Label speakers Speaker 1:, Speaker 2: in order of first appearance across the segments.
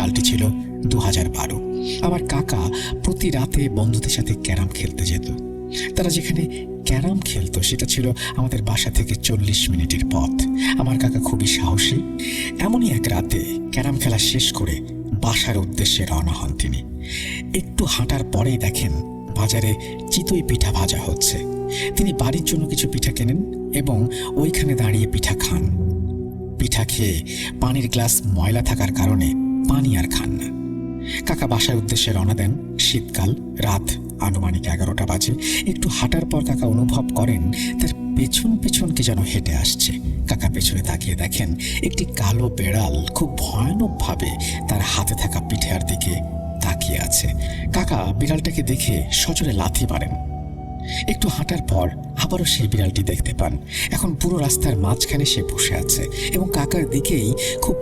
Speaker 1: সালটি ছিল 2012। আমার কাকা প্রতি রাতে বন্ধুদের সাথে ক্যারাম খেলতে যেত। তারা যেখানে ক্যারাম খেলতো সেটা ছিল আমাদের বাসা থেকে 40 মিনিটের পথ। আমার কাকা খুবই সাহসী। এমনই এক রাতে ক্যারাম খেলা শেষ করে বাসার উদ্দেশ্যে রওনা হন তিনি। একটু হাঁটার পরেই দেখেন বাজারে চিতই পিঠা ভাজা হচ্ছে। তিনি বাড়ির জন্য কিছু পিঠা কেনেন এবং ওইখানে দাঁড়িয়ে পিঠা খান। পিঠা খেয়ে পানির গ্লাস ময়লা থাকার কারণে পানি আর খান না। কাকা বাসার উদ্দেশ্যে রওনা দেন। শীতকাল, রাত আনুমানিক 11টা বাজে। একটু হাঁটার পর কাকা অনুভব করেন তার পেছন পেছন কে যেন হেঁটে আসছে। কাকা পেছনে তাকিয়ে দেখেন একটি কালো বেড়াল খুব ভয়ানকভাবে তার হাতে থাকা পিঠার দিকে তাকিয়ে আছে। কাকা বিড়ালটাকে দেখে সজোরে লাথি মারেন। একটু হাঁটার পর আবারও সেই বিড়ালটি দেখতে পান। এখন পুরো রাস্তার মাঝখানে সে বসে আছে এবং কাকার দিকেই খুব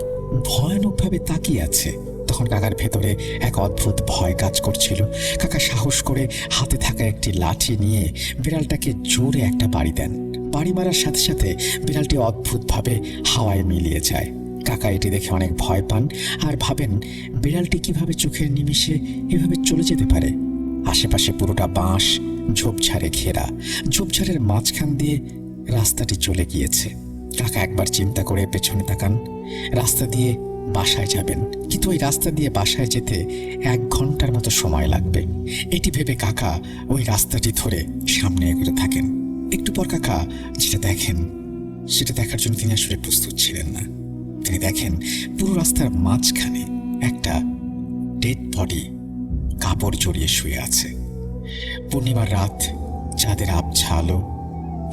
Speaker 1: ভয়ানকভাবে তাকিয়ে আছে। তখন কাকার ভেতরে এক অদ্ভুত ভয় কাজ করছিল। কাকা সাহস করে হাতে থাকা একটি লাঠি নিয়ে বিড়ালটাকে জোরে একটা বাড়ি দেন। বাড়ি মারার সাথে সাথে বিড়ালটি অদ্ভুতভাবে হাওয়ায় মিলিয়ে যায়। কাকা এটি দেখে অনেক ভয় পান আর ভাবেন বিড়ালটি কিভাবে চোখের নিমিষে এভাবে চলে যেতে পারে। আশেপাশে পুরোটা বাঁশ ঝোপঝাড়ে ঘেরা। ঝোপঝাড়ের মাঝখান দিয়ে রাস্তাটি চলে গিয়েছে। কাকা একবার চিন্তা করে পেছনে তাকান। রাস্তা দিয়ে বাসায় যাবেন, কিন্তু ওই রাস্তা দিয়ে বাসায় যেতে 1 ঘন্টার মতো সময় লাগবে। এটি ভেবে কাকা ওই রাস্তাটি ধরে সামনে এগোতে থাকেন। একটু পর কাকা যেটা দেখেন সেটা দেখার জন্য তিনি আসলে প্রস্তুত ছিলেন না। তিনি দেখেন পুরো রাস্তার মাঝখানে একটা ডেড বডি কাপড় জড়িয়ে শুয়ে আছে। পূর্ণিমার রাত, চাঁদের আবছা আলো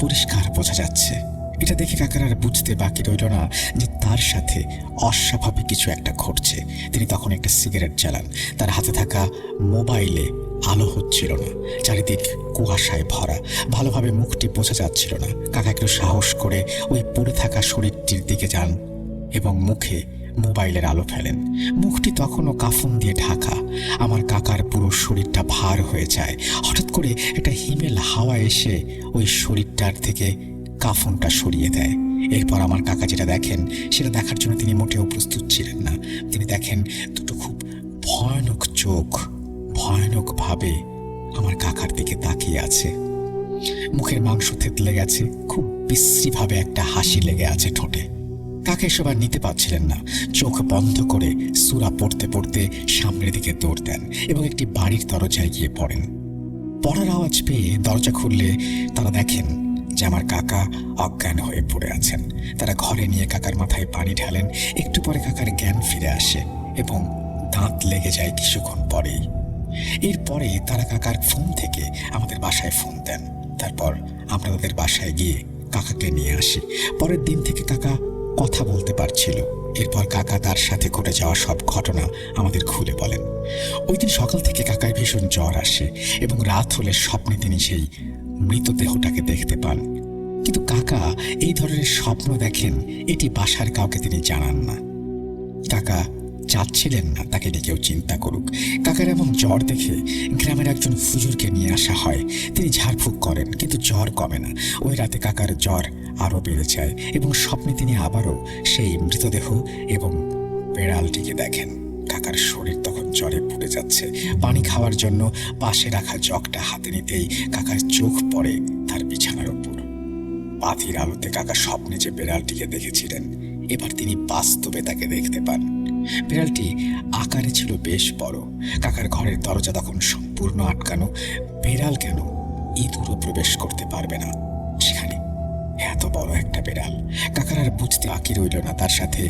Speaker 1: পরিষ্কার বোঝা যাচ্ছে। এটা দেখে কাকার আর বুঝতে বাকি রইল না যে তার সাথে অস্বাভাবিক কিছু একটা ঘটছে। তিনি তখন একটা সিগারেট জ্বালান। তার হাতে থাকা মোবাইলে আলো হচ্ছিল না, চারিদিক কুয়াশায় ভরা, ভালোভাবে মুখটি বোঝা যাচ্ছিল না। কাকা একটু সাহস করে ওই পড়ে থাকা শরীরটির দিকে যান এবং মুখে মোবাইলের আলো ফেলেন। মুখটি তখনও কাফন দিয়ে ঢাকা। আমার কাকার পুরো শরীরটা ভার হয়ে যায়। হঠাৎ করে একটা হিমেল হাওয়া এসে ওই শরীরটার থেকে কাফনটা সরিয়ে দেয়। এরপর আমার কাকা যেটা দেখেন সেটা দেখার জন্য তিনি মোটেও প্রস্তুত ছিলেন না। তিনি দেখেন দুটো খুব ভয়ানক চোখ ভয়ানকভাবে আমার কাকার দিকে তাকিয়ে আছে। মুখের মাংস থেতলে গেছে, খুব বিশ্রীভাবে একটা হাসি লেগে আছে ঠোঁটে। কাকা এসব আর নিতে পারছিলেন না। চোখ বন্ধ করে সূরা পড়তে পড়তে সামনের দিকে দৌড় দেন এবং একটি বাড়ির দরজায় গিয়ে পড়েন। পড়ার আওয়াজ পেয়ে দরজা খুললে তারা দেখেন যে আমার কাকা অজ্ঞান হয়ে পড়ে আছেন। তারা ঘরে নিয়ে কাকার মাথায় পানি ঢালেন। একটু পরে কাকার জ্ঞান ফিরে আসে এবং দাঁত লেগে যায় কিছুক্ষণ পরেই। এরপরে তারা কাকার ফোন থেকে আমাদের বাসায় ফোন দেন। তারপর আমরা তাদের বাসায় গিয়ে কাকাকে নিয়ে আসি। পরের দিন থেকে কাকা কথা বলতে পারছিল। এরপর কাকা তার সাথে ঘটে যাওয়া সব ঘটনা আমাদের খুলে বলেন। ওই দিন সকাল থেকে কাকার ভীষণ জ্বর আসে এবং রাত হলে স্বপ্নে তিনি সেই মৃতদেহটাকে দেখতে পান। কিন্তু কাকা এই ধরনের স্বপ্ন দেখেন এটি বাসার কাউকে তিনি জানান না। কাকা চাচ্ছিলেন না তাকে নিয়ে কেউ চিন্তা করুক। কাকার এমন জ্বর দেখে গ্রামের একজন হুজুরকে নিয়ে আসা হয়। তিনি ঝাড়ফুঁক করেন, কিন্তু জ্বর কমে না। ওই রাতে কাকার জ্বর আরও বেড়ে যায় এবং স্বপ্নে তিনি আবারও সেই মৃতদেহ এবং বেড়ালটিকে দেখেন। কাকার শরীর তখন জ্বরে পুড়ে যাচ্ছে। পানি খাওয়ার জন্য পাশে রাখা জগটা হাতে নিতেই কাকার চোখ পড়ে তার বিছানার উপর। বাতির আলোতে কাকা স্বপ্নে যে বেড়ালটিকে দেখেছিলেন এবার তিনি বাস্তবে তাকে দেখতে পান। বিড়ালটি আকারে ছিল বেশ বড়। কাকার ঘরের দরজা তখন সম্পূর্ণ আটকানো। বিড়াল কেন ইঁদুরও প্রবেশ করতে পারবে না সেখানে, এত বড় একটা বিড়াল। কাকার আর বুঝতে বাকি রইল না তার সাথে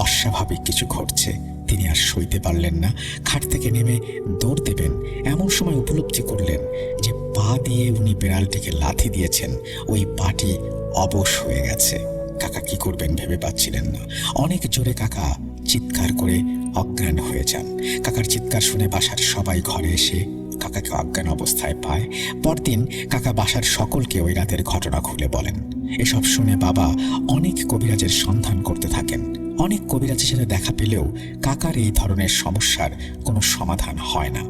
Speaker 1: অস্বাভাবিক কিছু ঘটছে। তিনি আর সইতে পারলেন না। খাট থেকে নেমে দৌড় দেবেন এমন সময় উপলব্ধি করলেন যে পা দিয়ে উনি বিড়ালটিকে লাথি দিয়েছেন, ওই পাটি অবশ হয়ে গেছে। কাকা কি করবেন ভেবে পাচ্ছিলেন না। অনেক জোরে কাকা চিৎকার করে অজ্ঞান হয়ে যান। কাকার চিৎকার শুনে বাসার সবাই ঘরে এসে কাকাকে অজ্ঞান অবস্থায় পায়। পরদিন কাকা বাসার সকলকে ওই রাতের ঘটনা খুলে বলেন। এসব শুনে বাবা অনেক কবিরাজের সন্ধান করতে থাকেন। অনেক কবিরাজের সাথে দেখা পেলেও কাকার এই ধরনের সমস্যার কোনো সমাধান হয় না।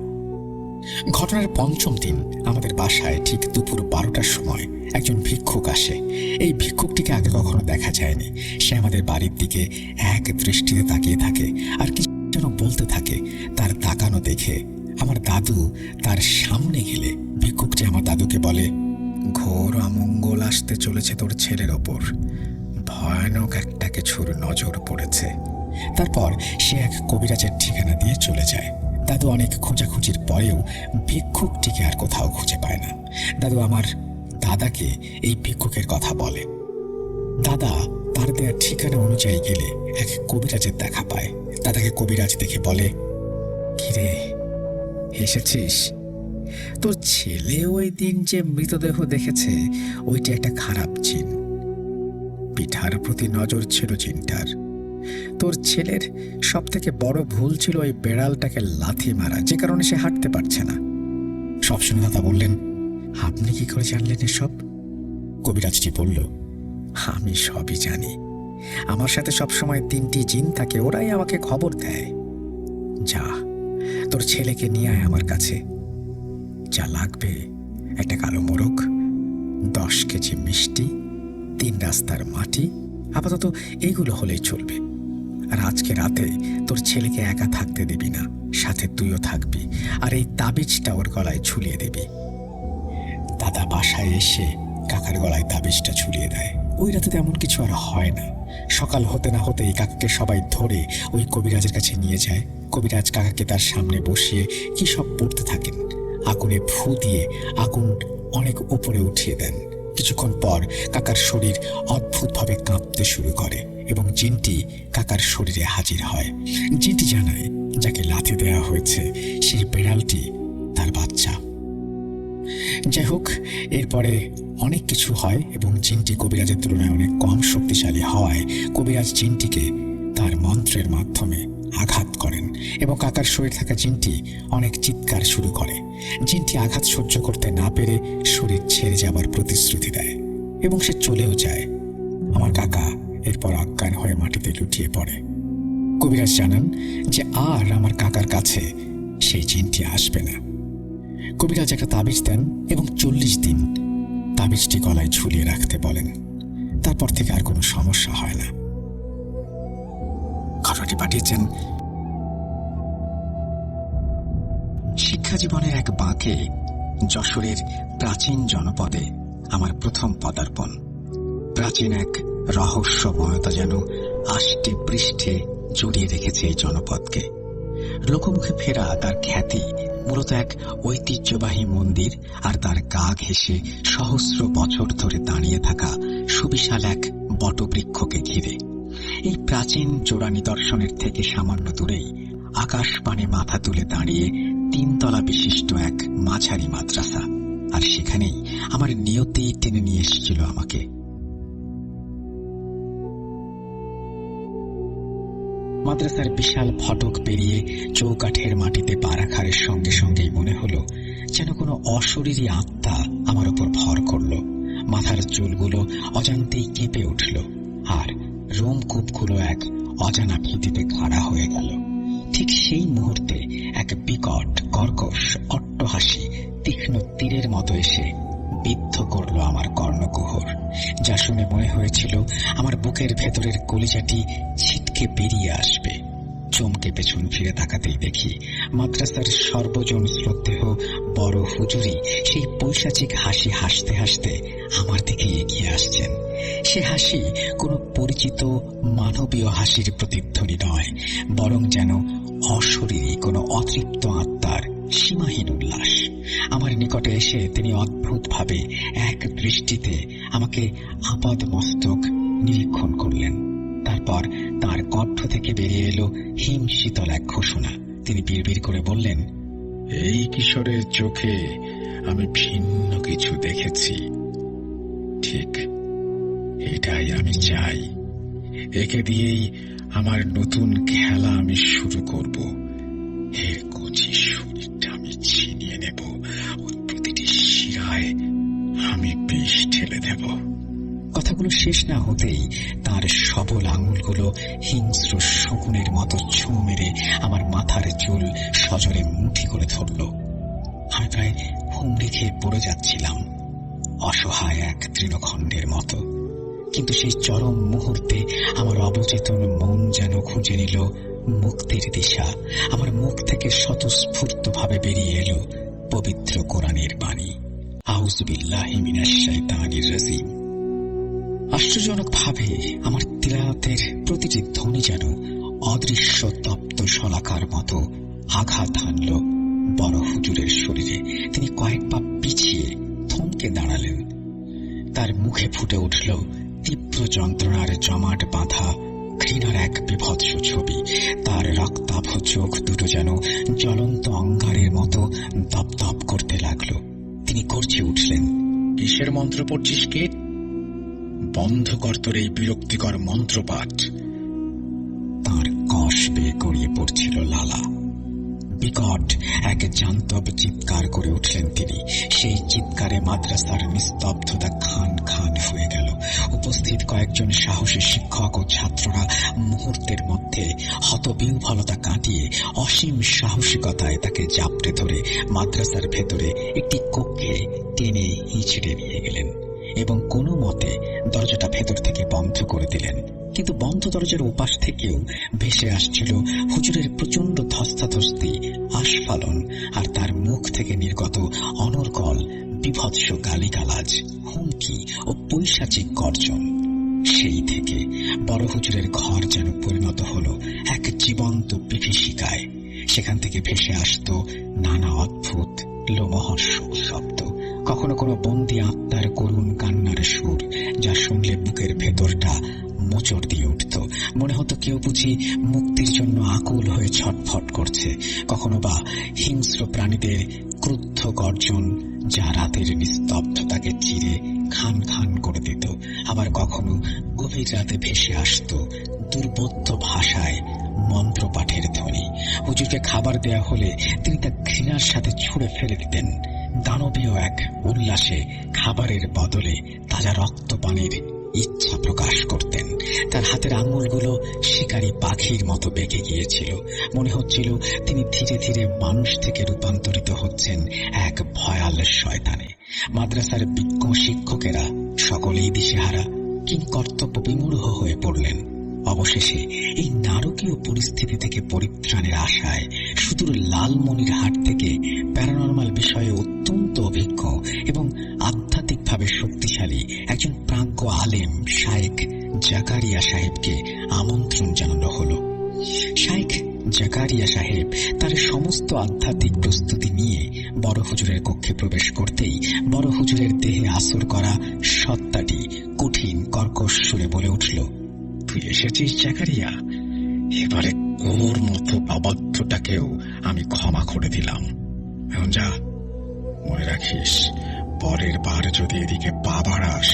Speaker 1: ঘটনার 5ম দিন আমাদের বাসায় ঠিক দুপুর 12টার সময় একজন ভিক্ষুক আসে। এই ভিক্ষুকটিকে আগে কখনো দেখা যায়নি। সে আমাদের বাড়ির দিকে এক দৃষ্টিতে তাকিয়ে থাকে আর কি যেন বলতে থাকে তার তাকানো দেখে আমার দাদু তার সামনে গেলে ভিক্ষুকটি আমার দাদুকে বলে, ঘোর অমঙ্গল আসতে চলেছে তোর ছেলের ওপর, ভয়ানক একটা কিছুর নজর পড়েছে। তারপর সে এক কবিরাজের ঠিকানা দিয়ে চলে যায়। দাদু অনেক খোঁজাখুঁজির পরেও ভিক্ষুকটিকে আর কোথাও খুঁজে পায় না। দাদু আমার দাদাকে এই ভিক্ষুকের কথা বলে। দাদা তার দেওয়া ঠিকানা অনুযায়ী গেলে এক কবিরাজের দেখা পায়। দাদাকে কবিরাজ দেখে বলে, কিরে এসেছিস? তোর ছেলে ওই দিন যে মৃতদেহ দেখেছে ওইটা একটা খারাপ জিন। পিঠার প্রতি নজর ছিল জিনটার। তোর ছেলের সব থেকে বড় ভুল ছিল ওই বেড়ালটাকে লাথি মারা, যে কারণে সে হাঁটতে পারছে না। সব শুনে দাদা বললেন, আপনি কি করে জানলেন এসব? কবিরাজটি বলল, আমি সবই জানি। আমার সাথে সবসময় 3টি জিন থাকে, ওরাই আমাকে খবর দেয়। যা, তোর ছেলেকে নিয়ে আয় আমার কাছে। যা লাগবে, একটা কালো মোরগ, 10 কেজি মিষ্টি, 3 রাস্তার মাটি, আপাতত এইগুলো হলেই চলবে। আর আজকে রাতে তোর ছেলেকে একা থাকতে দিবি না, সাথে তুইও থাকবি। আর এই তাবিজটা ওর গলায় ঝুলিয়ে দিবি। দাদা বাসায় এসে কাকার গলায় তাবিজটা ঝুলিয়ে দেয়। ওই রাতে তেমন কিছু আর হয় না। সকাল হতে না হতেই কাকাকে সবাই ধরে ওই কবিরাজের কাছে নিয়ে যায়। কবিরাজ কাকাকে তার সামনে বসিয়ে কি সব পড়তে থাকেন। আগুনে ফু দিয়ে আগুন অনেক উপরে উঠিয়ে দেন। কিছুক্ষণ পর কাকার শরীর অদ্ভুতভাবে কাঁপতে শুরু করে এবং জিনটি কাকার শরীরে হাজির হয়। জিনটি জানায় যাকে লাথি দেওয়া হয়েছে সেই বিড়ালটি তার বাচ্চা। যাই হোক, এরপরে অনেক কিছু হয় এবং জিনটি কবিরাজের তুলনায় অনেক কম শক্তিশালী হওয়ায় কবিরাজ জিনটিকে তার মন্ত্রের মাধ্যমে আঘাত করেন এবং কাকার শরীর থাকা জিনটি অনেক চিৎকার শুরু করে। জিনটি আঘাত সহ্য করতে না পেরে শরীর ছেড়ে যাবার প্রতিশ্রুতি দেয় এবং সে চলেও যায়। আমার কাকা এরপর অজ্ঞান হয়ে মাটিতে লুটিয়ে পড়ে। কবিরাজ জানান যে আর আমার কাকার কাছে সেই জিনটি আসবে না। কবিরাজ একটা তাবিজ দেন এবং 40 দিন তাবিজটি গলায় ঝুলিয়ে রাখতে বলেন। তারপর থেকে আর কোনো সমস্যা হয় না। ঘটনাটি পাঠিয়েছেন শিক্ষা জীবনের এক বাঁকে যশোরের প্রাচীন জনপদে আমার প্রথম পদার্পণ। প্রাচীন এক রহস্যময়তা যেন আষ্টে পৃষ্ঠে জড়িয়ে রেখেছে এই জনপদকে। লোকমুখে ফেরা তার খ্যাতি মূলত এক ঐতিহ্যবাহী মন্দির আর তার গা ঘেঁষে সহস্র বছর ধরে দাঁড়িয়ে থাকা সুবিশাল এক বটবৃক্ষকে ঘিরে। এই প্রাচীন চূড়া নিদর্শনের থেকে সামান্য দূরেই আকাশ পানে মাথা তুলে দাঁড়িয়ে 3 তলা বিশিষ্ট এক মাঝারি মাদ্রাসা। আর সেখানেই আমার নিয়তি টেনে নিয়ে এসেছিল আমাকে। মাদ্রাসার বিশাল ফটক পেরিয়ে চৌকাঠের মাটিতে পা রাখার সঙ্গে সঙ্গেই মনে হলো যেন কোনো অশরীরী আত্মা আমার উপর ভর করল। মাথার চুলগুলো অজান্তেই কেঁপে উঠল আর রোমকূপগুলো এক অজানা ভীতিতে খাড়া হয়ে গেল। ঠিক সেই মুহূর্তে এক বিকট কর্কশ অট্টহাসি তীক্ষ্ণ তীরের মতো এসে বিদ্ধ করল আমার কর্ণকুহর, যা শুনে মনে হয়েছিল আমার বুকের ভেতরের কলিজাটি ছিটকে বেরিয়ে আসবে। চমকে পেছন ফিরে তাকাতেই দেখি মাদ্রাসার সর্বজন শ্রদ্ধেয় বড় হুজুরি সেই পৈশাচিক হাসি হাসতে হাসতে আমার দিকে এগিয়ে আসছেন। সে হাসি কোনো পরিচিত মানবীয় হাসির প্রতিধ্বনি নয়, বরং যেন অশরীরী কোনো অতৃপ্ত আত্মার সীমাহীন উল্লাস। আমার নিকটে এসে তিনি অদ্ভুতভাবে এক দৃষ্টিতে আমাকে আপাদ মস্তক নিরীক্ষণ করলেন। তারপর তার কণ্ঠ থেকে বেরিয়ে এলো হিমশীতল এক ঘোষণা। তিনি বিড়বিড় করে বললেন, এই কিশোরের চোখে আমি ভিন্ন কিছু দেখেছি। ঠিক এটাই আমি চাই। একে দিয়েই আমার নতুন খেলা আমি শুরু করব। এর কচি শরীরটা আমি ছিনিয়ে নেব, ওর প্রতিটি শিরায় আমি বিষ ঢেলে দেব। কথাগুলো শেষ না হতেই তার সবল আঙুলগুলো হিংস্র শকুনের মতো ছুঁ মেরে আমার মাথার চুল সজোরে মুঠি করে ধরল। আমি প্রায় হুমড়ি খেয়ে পড়ে যাচ্ছিলাম, অসহায় এক তৃণখণ্ডের মতো। কিন্তু সেই চরম মুহূর্তে আমার অবচেতন মন যেন খুঁজে নিল মুক্তির দিশা। আমার মুখ থেকে স্বতঃস্ফূর্তভাবে বেরিয়ে এলো পবিত্র কোরআনের বাণী, আউযু বিল্লাহি মিনাশ শাইতানির রাজিম। আশ্চর্যজনকভাবে আমার তিলাওয়াতের প্রতিটি ধ্বনি যেন অদৃশ্য তপ্ত শলাকার মতো আঘাত হানল বড় হুজুরের শরীরে। তিনি কয়েক পা পিছিয়ে থমকে দাঁড়ালেন। তার মুখে ফুটে উঠল তীব্র যন্ত্রণার জমাট বাঁধা ঘৃণার এক বিভৎস ছবি। তার রক্তাভ চোখ দুটো যেন জ্বলন্ত অঙ্গারের মতো দপদপ করতে লাগল। তিনি গর্জে উঠলেন, কিসের মন্ত্র পড়ছিস কে? বন্ধ কর তোর এই বিরক্তিকর মন্ত্রপাঠ। তাঁর কষ বেয়ে গড়িয়ে পড়ছিল লালা। বিকট এক জান্তব চিৎকার করে উঠলেন তিনি। সেই চিৎকারে মাদ্রাসার নিস্তব্ধতা খান খান হয়ে গেল। উপস্থিত কয়েকজন সাহসী শিক্ষক ও ছাত্ররা মুহূর্তের মধ্যে হতবিহ্বলতা কাটিয়ে অসীম সাহসিকতায় তাকে জাপটে ধরে মাদ্রাসার ভেতরে একটি কক্ষে টেনে হিঁচড়ে নিয়ে গেলেন এবং কোনো মতে দরজাটা ভেতর থেকে বন্ধ করে দিলেন। কিন্তু বন্ধ দরজার ওপাশ থেকেও ভেসে আসছিল হুজুরের প্রচন্ড ধস্তাধস্তি, আস্ফালন আর তার মুখ থেকে নির্গত অনর্গল বিভৎস গালিগালাজ, হুমকি ও পৈশাচিক গর্জন। সেই থেকে বড় হুজুরের ঘর যেন পরিণত হলো এক জীবন্ত বিভীষিকায়। সেখান থেকে ভেসে আসত নানা অদ্ভুত লোমহর্ষক শব্দ, কখনো কোনো বন্দি আত্মার করুণ কান্নার সুর, যা শুনলে বুকের ভেতরটা মোচড় দিয়ে উঠত। মনে হতো কেউ বুঝি মুক্তির জন্য আকুল হয়ে ছটফট করছে। কখনো বা হিংস্র প্রাণীদের ক্রুদ্ধ গর্জন, যা রাতের নিস্তব্ধতাকে চিরে খান খান করে দিত। আবার কখনো গভীর রাতে ভেসে আসত দুর্বোধ্য ভাষায় মন্ত্রপাঠের ধ্বনি। হুজুরকে খাবার দেয়া হলে তিনি তা ঘৃণার সাথে ছুঁড়ে ফেলে দিতেন। দানবীয় এক উল্লাসে খাবারের বদলে তাজা রক্তপানের ইচ্ছা প্রকাশ করতেন। তার হাতের আঙুলগুলো শিকারী পাখির মতো বেঁকে গিয়েছিল। মনে হচ্ছিল তিনি ধীরে ধীরে মানুষ থেকে রূপান্তরিত হচ্ছেন এক ভয়াল শয়তানে। মাদ্রাসার বিজ্ঞ শিক্ষকেরা সকলেই দিশেহারা, কিংকর্তব্য বিমূঢ় হয়ে পড়লেন। অবশেষে এই নারকীয় পরিস্থিতি থেকে পরিত্রাণের আশায় সুদূর লালমনিরহাট থেকে প্যারানরমাল বিষয়ে অত্যন্ত অভিজ্ঞ এবং আধ্যাত্মিকভাবে শক্তিশালী একজন প্রাজ্ঞ আলেম শায়েখ জাকারিয়া সাহেবকে আমন্ত্রণ জানানো হলো। শায়েখ জাকারিয়া সাহেব তার সমস্ত আধ্যাত্মিক প্রস্তুতি নিয়ে বড় হুজুরের কক্ষে প্রবেশ করতেই বড় হুজুরের দেহে আসর করা সত্তাটি কঠিন কর্কশ সুরে বলে উঠল, তুই এসেছিস জাকারিয়া? এবারে ওর মতো অবাধ্যটাকেও আমি ক্ষমা করে দিলাম। এখন যা, মনে রাখিস পরের বার যদি এদিকে পা বাড়াস,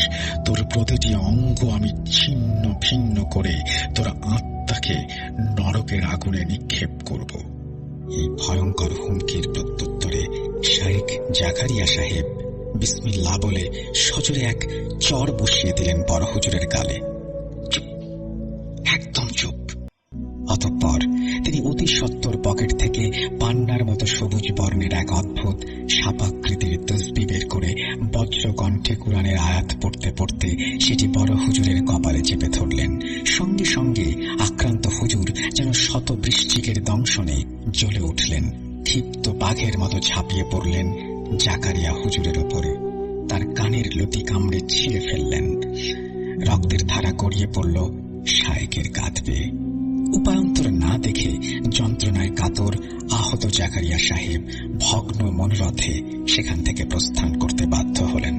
Speaker 1: তোর প্রতিটি অঙ্গ আমি ছিন্ন ভিন্ন করে তোর আত্মাকে নরকের আগুনে নিক্ষেপ করব। এই ভয়ঙ্কর হুমকির প্রত্যুত্তরে শায়েখ জাকারিয়া সাহেব বিসমিল্লাহ বলে সজোরে এক চড় বসিয়ে দিলেন বড় হুজুরের গালে। চুপ, একদম চুপ। অতঃপর তিনি অতি সত্বর পকেট থেকে পান্নার মতো সবুজ বর্ণের এক অদ্ভুত সাপাকৃতির তসবি বের করে বজ্র কণ্ঠে কুরআনের আয়াত পড়তে পড়তে সেটি বড় হুজুরের কপালে চেপে ধরলেন। সঙ্গে সঙ্গে আক্রান্ত হুজুর যেন শত বৃশ্চিকের দংশনে জ্বলে উঠলেন। ক্ষিপ্ত বাঘের মতো ঝাঁপিয়ে পড়লেন জাকারিয়া হুজুরের ওপরে। তার কানের লতি কামড়ে ছিঁড়ে ফেললেন। রক্তের ধারা গড়িয়ে পড়ল শায়েকের কাঁধ বেয়ে। উপায়ন্তর না দেখে যন্ত্রণায় কাতর আহত জাকারিয়া সাহেব ভগ্ন মনোরথে সেখান থেকে প্রস্থান করতে বাধ্য হলেন।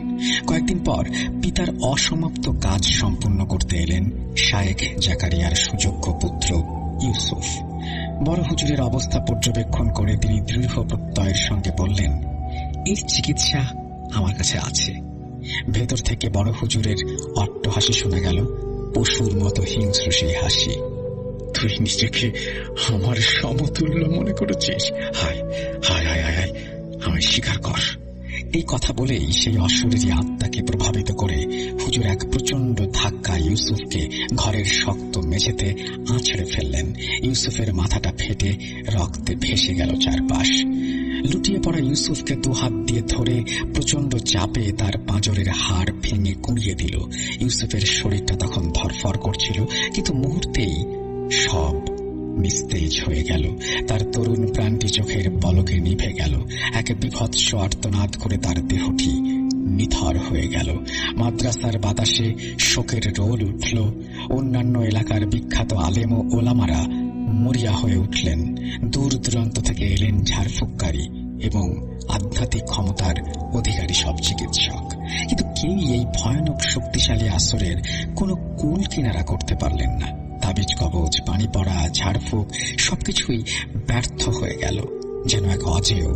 Speaker 1: কয়েকদিন পর পিতার অসমাপ্ত কাজ সম্পূর্ণ করতে এলেন শায়েখ জাকারিয়ার সুযোগ্য পুত্র ইউসুফ। বড় হুজুরের অবস্থা পর্যবেক্ষণ করে তিনি দৃঢ় প্রত্যয়ের সঙ্গে বললেন, এর চিকিৎসা আমার কাছে আছে। ভেতর থেকে বড় হুজুরের অট্টহাসি শোনা গেল, পশুর মতো হিংস্র সেই হাসি। তুই নিজেকে আমার সমতুল্য মনে করেছিস? হায় হায় হায় হায়, আমায় স্বীকার কর। এই কথা বলেই সেই অশরীরী আত্মাকে প্রভাবিত করে হুজুর এক প্রচন্ড ধাক্কা ইউসুফকে ঘরের শক্ত মেঝেতে আছড়ে ফেললেন। ইউসুফের মাথাটা ফেটে রক্তে ভেসে গেল চারপাশ। লুটিয়ে পড়া ইউসুফকে দুহাত দিয়ে ধরে প্রচন্ড চাপে তার পাঁজরের হাড় ভেঙে কুড়িয়ে দিল। ইউসুফের শরীরটা তখন ধরফর করছিল, কিন্তু মুহূর্তেই সব নিস্তেজ হয়ে গেল। তার তরুণ প্রাণটি চোখের পলকে নিভে গেল। এক বিভৎস আর্তনাদ করে তার দেহটি নিথর হয়ে গেল। মাদ্রাসার বাতাসে শোকের রোল উঠল। অন্যান্য এলাকার বিখ্যাত আলেম ও ওলামারা মরিয়া হয়ে উঠলেন। দূর দূরান্ত থেকে এলেন ঝাড়ফুঁককারী এবং আধ্যাত্মিক ক্ষমতার অধিকারী সব চিকিৎসক। কিন্তু কেউই এই ভয়ানক শক্তিশালী আসরের কোনো কুল কিনারা করতে পারলেন না। তাবিজ কবচ, পানি পড়া, ঝাড়ফুঁক সবকিছুই ব্যর্থ হয়ে গেল। যেন এক অজেয়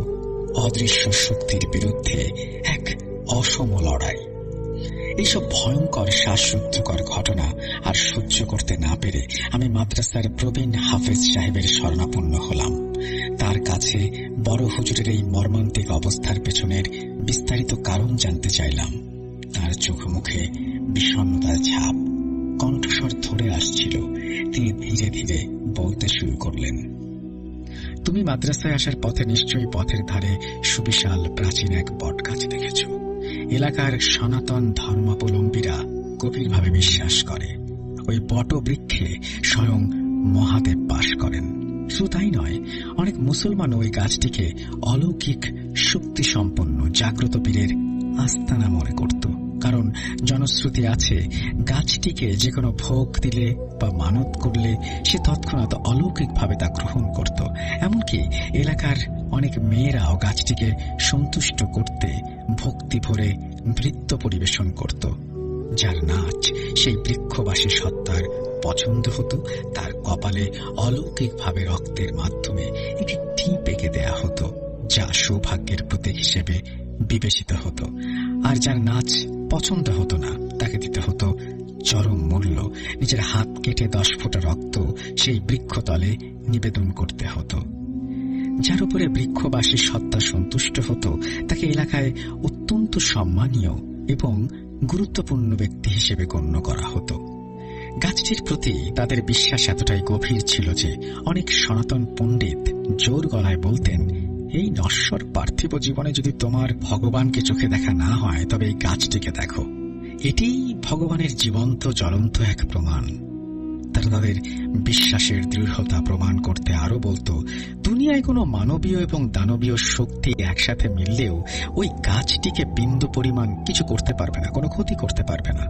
Speaker 1: অদৃশ্য শক্তির বিরুদ্ধে এক অসম লড়াই। এইসব ভয়ঙ্কর শ্বাসরুদ্ধকর ঘটনা আর সহ্য করতে না পেরে আমি মাদ্রাসার প্রবীণ হাফেজ সাহেবের শরণাপন্ন হলাম। তার কাছে বড় হুজুরের এই মর্মান্তিক অবস্থার পেছনের বিস্তারিত কারণ জানতে চাইলাম। তার চোখ মুখে বিষণ্ণতার ছাপ, কণ্ঠস্বর ধরে আসছিল। তিনি ধীরে ধীরে বলতে শুরু করলেন, তুমি মাদ্রাসায় আসার পথে নিশ্চয়ই পথের ধারে সুবিশাল প্রাচীন এক বটগাছ দেখেছ। এলাকার সনাতন ধর্মাবলম্বীরা গভীরভাবে বিশ্বাস করে ওই বটবৃক্ষে স্বয়ং মহাদেব বাস করেন। শুধু তাই নয়, অনেক মুসলমান ওই গাছটিকে অলৌকিক শক্তি সম্পন্ন জাগ্রত পীরের আস্তানা মনে করত। কারণ জনশ্রুতি আছে, গাছটিকে যে কোনো ভোগ দিলে বা মানত করলে সে তৎক্ষণাৎ অলৌকিকভাবে তা গ্রহণ করত। এমনকি এলাকার অনেক মেয়েরাও গাছটিকে সন্তুষ্ট করতে ভক্তি ভরে নৃত্য পরিবেশন করত। যার নাচ সেই বৃক্ষবাসী সত্তার পছন্দ হতো, তার কপালে অলৌকিকভাবে রক্তের মাধ্যমে একটি টিপ এঁকে দেয়া হতো, যা সৌভাগ্যের প্রতীক হিসেবে বিবেচিত হতো। আর যার নাচ পছন্দ হতো না, তাকে দিতে হতো চরম মূল্য। নিজের হাত কেটে 10 ফোঁটা রক্ত সেই বৃক্ষতলে নিবেদন করতে হতো। যার উপরে বৃক্ষবাসী সত্তা সন্তুষ্ট হতো তাকে এলাকায় অত্যন্ত সম্মানীয় এবং গুরুত্বপূর্ণ ব্যক্তি হিসেবে গণ্য করা হতো। গাছটির প্রতি তাদের বিশ্বাস এতটাই গভীর ছিল যে অনেক সনাতন পণ্ডিত জোর গলায় বলতেন, এই নশ্বর পার্থিব জীবনে যদি তোমার ভগবানকে চোখে দেখা না হয়, তবে এই গাছটিকে দেখো, এটিই ভগবানের জীবন্ত জ্বলন্ত এক প্রমাণ। তারা তাদের বিশ্বাসের দৃঢ়তা প্রমাণ করতে আরো বলতো, দুনিয়ায় কোনো মানবীয় এবং দানবীয় শক্তি একসাথে মিললেও ওই গাছটিকে বিন্দু পরিমাণ কিছু করতে পারবে না, কোনো ক্ষতি করতে পারবে না।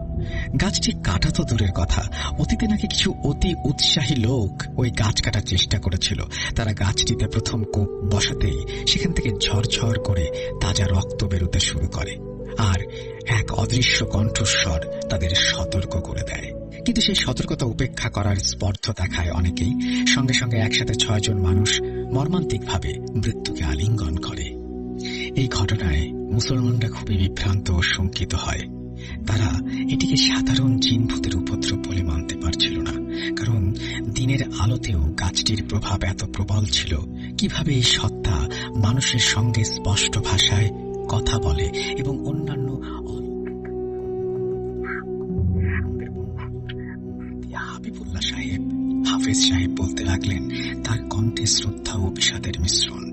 Speaker 1: গাছটি কাটা তো দূরের কথা, অতীতে নাকি কিছু অতি উৎসাহী লোক ওই গাছ কাটার চেষ্টা করেছিল। তারা গাছটিতে প্রথম কোপ বসাতেই সেখান থেকে ঝরঝর করে তাজা রক্ত বেরোতে শুরু করে, আর এক অদৃশ্য কণ্ঠস্বর তাদের সতর্ক করে দেয়। কিন্তু সেই সতর্কতা উপেক্ষা করার স্পর্ধ দেখায় অনেকেই। সঙ্গে সঙ্গে একসাথে 6 জন মানুষ মর্মান্তিকভাবে মৃত্যুকে আলিঙ্গন করে। এই ঘটনায় মুসলমানরা খুবই বিভ্রান্ত ও শঙ্কিত হয়। তারা এটিকে সাধারণ জিনভূতের উপদ্রব বলে মানতে পারছিল না, কারণ দিনের আলোতেও গাছটির প্রভাব এত প্রবল ছিল। কিভাবে এই সত্তা মানুষের সঙ্গে স্পষ্ট ভাষায় কথা বলে এবং অন্যান্য হাবিবুল্লাহ সাহেব, হাফেজ সাহেব বলতে লাগলেন, তার কণ্ঠে শ্রদ্ধা ও বিষাদের মিশ্রণ।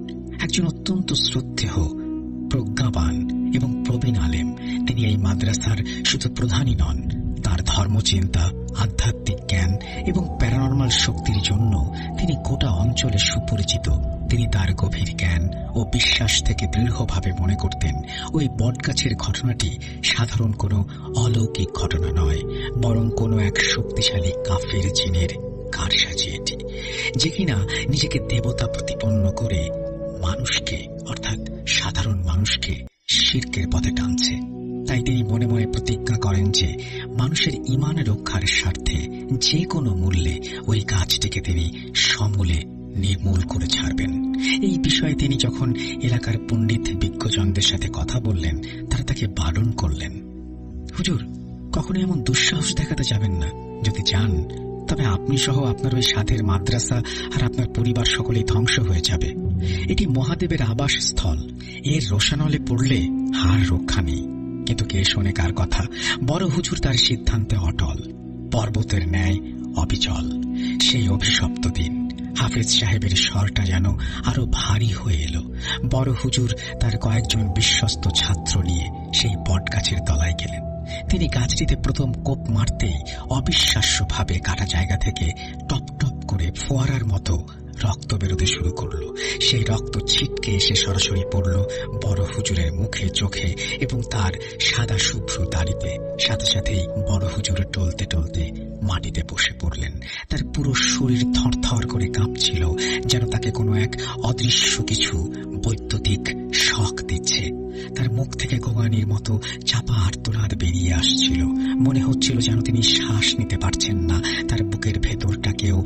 Speaker 1: একজন অত্যন্ত শ্রদ্ধেয়, প্রজ্ঞাবান এবং প্রবীণ আলেম। তিনি এই মাদ্রাসার শুধু প্রধানই নন, তার ধর্মচিন্তা, আধ্যাত্মিক জ্ঞান এবং প্যারানর্মাল শক্তির জন্য তিনি গোটা অঞ্চলে সুপরিচিত। তিনি তার গভীর জ্ঞান ও বিশ্বাস থেকে দৃঢ়ভাবে মনে করতেন ওই বটগাছের ঘটনাটি সাধারণ কোনো অলৌকিক ঘটনা নয়, বরং কোনো এক শক্তিশালী কাফের জিনের কারসাজি এটি, যে কিনা নিজেকে দেবতা প্রতিপন্ন করে মানুষকে, অর্থাৎ সাধারণ মানুষকে শিরকের পথে টানছে। তাই তিনি মনে মনে প্রতিজ্ঞা করেন যে মানুষের ঈমান রক্ষার স্বার্থে যে কোনো মূল্যে ওই গাছটিকে তিনি সমূলে নির্মূল করে ছাড়বেন। এই বিষয়ে তিনি যখন এলাকার পণ্ডিত বিজ্ঞজনদের সাথে কথা বললেন, তারা তাকে বারণ করলেন, হুজুর, কখনো এমন দুঃসাহস দেখাতে যাবেন না। যদি যান, তবে আপনি সহ আপনার ওই সাধের মাদ্রাসা আর আপনার পরিবার সকলেই ধ্বংস হয়ে যাবে। এটি মহাদেবের আবাসস্থল, এর রোশানলে পড়লে হার রক্ষা নেই। কিন্তু কে শোনে কার কথা? বড় হুজুর তার সিদ্ধান্তে অটল, পর্বতের ন্যায় অবিচল। সেই অভিশপ্ত দিন হাফেজ সাহেবের স্বরটা যেন আরো ভারী হয়ে এলো। বড় হুজুর তার কয়েকজন বিশ্বস্ত ছাত্র নিয়ে সেই বটগাছের তলায় গেলেন। তিনি গাছটিতে প্রথম কোপ মারতেই অবিশ্বাস্যভাবে কাটা জায়গা থেকে টপ টপ করে ফোয়ারার মতো রক্ত বেরোতে শুরু করলো। সেই রক্ত ছিটকে এসে সরাসরি পড়ল বড় হুজুরের মুখে, চোখে এবং তার সাদা শুভ্র দাড়িতে। সাথে সাথেই বড় হুজুর টলতে টলতে মাটিতে বসে পড়লেন। তার পুরো শরীর থরথর করে কাঁপছিল, যেন তাকে কোনো এক অদৃশ্য কিছু বৈদ্যুতিক শক দিচ্ছে। তার মুখ থেকে গোঙানির মতো চাপা আর্তনাদ বেরিয়ে আসছিল। মনে হচ্ছিল যেন তিনি শ্বাস নিতে পারছেন না, তার বুকের ভেতরটাকেও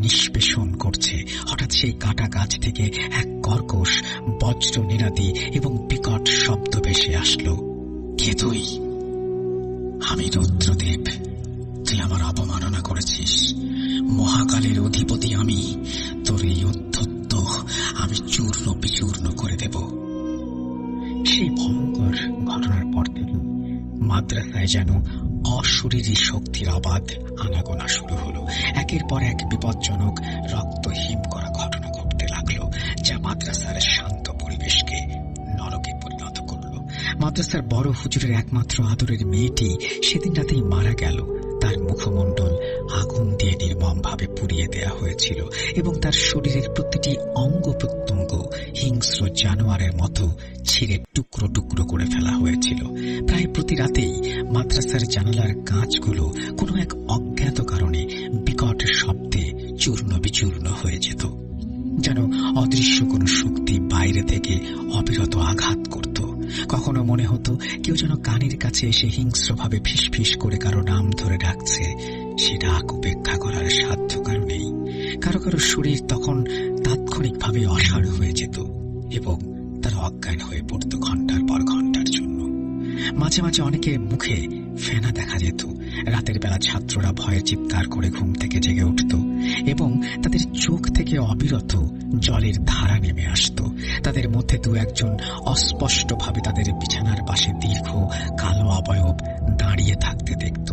Speaker 1: নিষ্পেষণ করছে। হঠাৎ সেই কাটা গাছ থেকে এক কর্কশ বজ্র নিনাদি এবং বিকট শব্দ ভেসে আসলো। কে তুই? আমি রুদ্রদেব। তুই আমার অপমাননা করেছিস। মহাকালের অধিপতি আমি। তোর এই অধ্যত্ত আমি চূর্ণ বিচূর্ণ করে দেব। সেই ভয়ঙ্কর ঘটনার পর থেকে মাদ্রাসায় যেন অশরীরী শক্তির অবাধ আনাগোনা শুরু হলো। একের পর এক বিপজ্জনক রক্তহীন করা ঘটনা ঘটতে লাগলো, যা মাদ্রাসার শান্ত পরিবেশকে নরকে পরিণত করলো। মাদ্রাসার বড় হুজুরের একমাত্র আদরের মেয়েটি সেদিন রাতেই মারা গেল। তার মুখমণ্ডল আগুন দিয়ে নির্মমভাবে পুড়িয়ে দেয়া হয়েছিল এবং তার শরীরের প্রতিটি অঙ্গ প্রত্যঙ্গ হিংস্র জানোয়ারের মতো ছিঁড়ে টুকরো টুকরো করে ফেলা হয়েছিল। প্রায় প্রতি রাতেই মাদ্রাসার জানালার কাঁচগুলো কোনো এক অজ্ঞাত কারণে বিকট শব্দে চূর্ণ বিচূর্ণ হয়ে যেত, যেন অদৃশ্য কোনো শক্তি বাইরে থেকে অবিরত আঘাত করত। কখনো মনে হতো কেউ যেন কানের কাছে এসে হিংস্রভাবে ফিসফিস করে কারো নাম ধরে ডাকছে। সে ডাক উপেক্ষা করার সাধ্য কারো নেই। কারো কারো শরীর তখন তাৎক্ষণিকভাবে অসাড় হয়ে যেত এবং তার অজ্ঞান হয়ে পড়ত ঘন্টার পর ঘন্টার জন্য। মাঝে মাঝে অনেকের মুখে ফেনা দেখা যেত। রাতের বেলা ছাত্ররা ভয়ে চিৎকার করে ঘুম থেকে জেগে উঠত এবং তাদের চোখ থেকে অবিরত জলের ধারা নেমে আসত। তাদের মধ্যে দু একজন অস্পষ্টভাবে তাদের বিছানার পাশে দীর্ঘ কালো অবয়ব দাঁড়িয়ে থাকতে দেখত,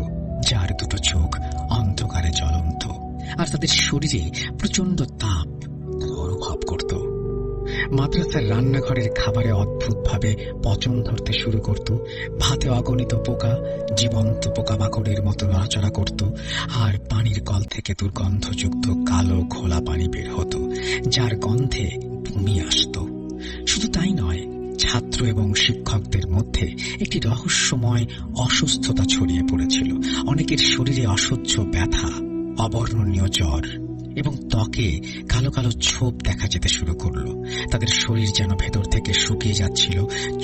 Speaker 1: যার দুটো চোখ অন্ধকারে জ্বলন্ত, আর তাদের শরীরে প্রচন্ড তাপ অনুভব করত। মাদ্রাসার রান্নাঘরের খাবারে অদ্ভুতভাবে পচন ধরতে শুরু করত। ভাতে অগণিত পোকা জীবন্ত পোকামাকড়ের মতো নড়াচড়া করত, আর পানির কল থেকে দুর্গন্ধযুক্ত কালো ঘোলা পানি বের হতো, যার গন্ধে বমি আসত। শুধু তাই নয়, ছাত্র এবং শিক্ষকদের মধ্যে একটি রহস্যময় অসুস্থতা ছড়িয়ে পড়েছিল। অনেকের শরীরে অসহ্য ব্যথা, অবর্ণনীয় জ্বর এবং ত্বকে কালো কালো ছোপ দেখা যেতে শুরু করলো। তাদের শরীর যেন ভেতর থেকে শুকিয়ে যাচ্ছিল,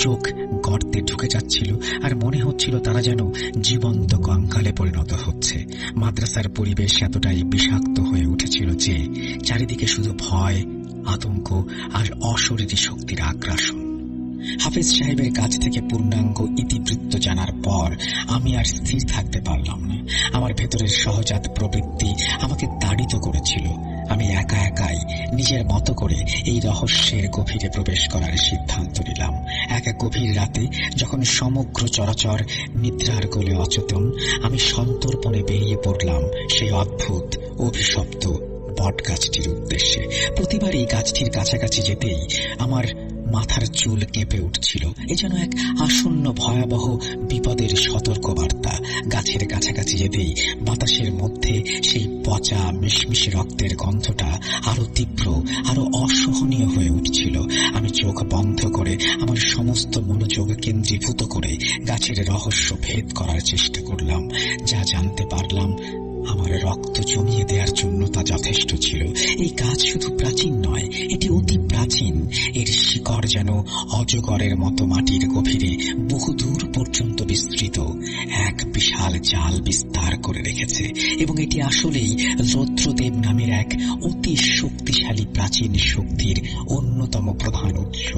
Speaker 1: চোখ গর্তে ঢুকে যাচ্ছিল, আর মনে হচ্ছিল তারা যেন জীবন্ত কঙ্কালে পরিণত হচ্ছে। মাদ্রাসার পরিবেশ এতটাই বিষাক্ত হয়ে উঠেছিল যে চারিদিকে শুধু ভয়, আতঙ্ক আর অশরীরী শক্তির আগ্রাসন। হাফেজ সাহেবের কাছ থেকে পূর্ণাঙ্গ ইতিবৃত্ত জানার পর আমি আর স্থির থাকতে পারলাম না। আমার ভেতরের সহজাত প্রবৃত্তি আমাকে তাড়িত করেছিল। আমি একা একাই নিজের মতো করে এই রহস্যের গভীরে প্রবেশ করার সিদ্ধান্ত নিলাম। এক গভীর রাতে যখন সমগ্র চরাচর নিদ্রার গোলে অচেতন, আমি সন্তর্পণে বেরিয়ে পড়লাম সেই অদ্ভুত অভিশপ্ত বট গাছটির উদ্দেশ্যে। প্রতিবার এই গাছটির কাছাকাছি যেতেই আমার মাথার চুল কেঁপে উঠছিল। এ যেন এক আসন্ন ভয়াবহ বিপদের সতর্ক বার্তা। গাছের কাছাকাছি যেতেই বাতাসের মধ্যে সেই পচা মিশমিশে রক্তের গন্ধটা আরো তীব্র, আরো অসহনীয় হয়ে উঠছিল। আমি চোখ বন্ধ করে আমার সমস্ত মনোযোগ কেন্দ্রীভূত করে গাছের রহস্য ভেদ করার চেষ্টা করলাম। যা জানতে পারলাম, আমার রক্ত জমিয়ে দেওয়ার জন্য তা যথেষ্ট ছিল। এই গাছ শুধু প্রাচীন নয়, এটি অতি প্রাচীন। এর শিকড় যেন অজগরের মতো মাটির গভীরে বহুদূর পর্যন্ত বিস্তৃত এক বিশাল জাল বিস্তার করে রেখেছে, এবং এটি আসলেই রুদ্রদেব নামের এক অতি শক্তিশালী প্রাচীন শক্তির অন্যতম প্রধান উৎস।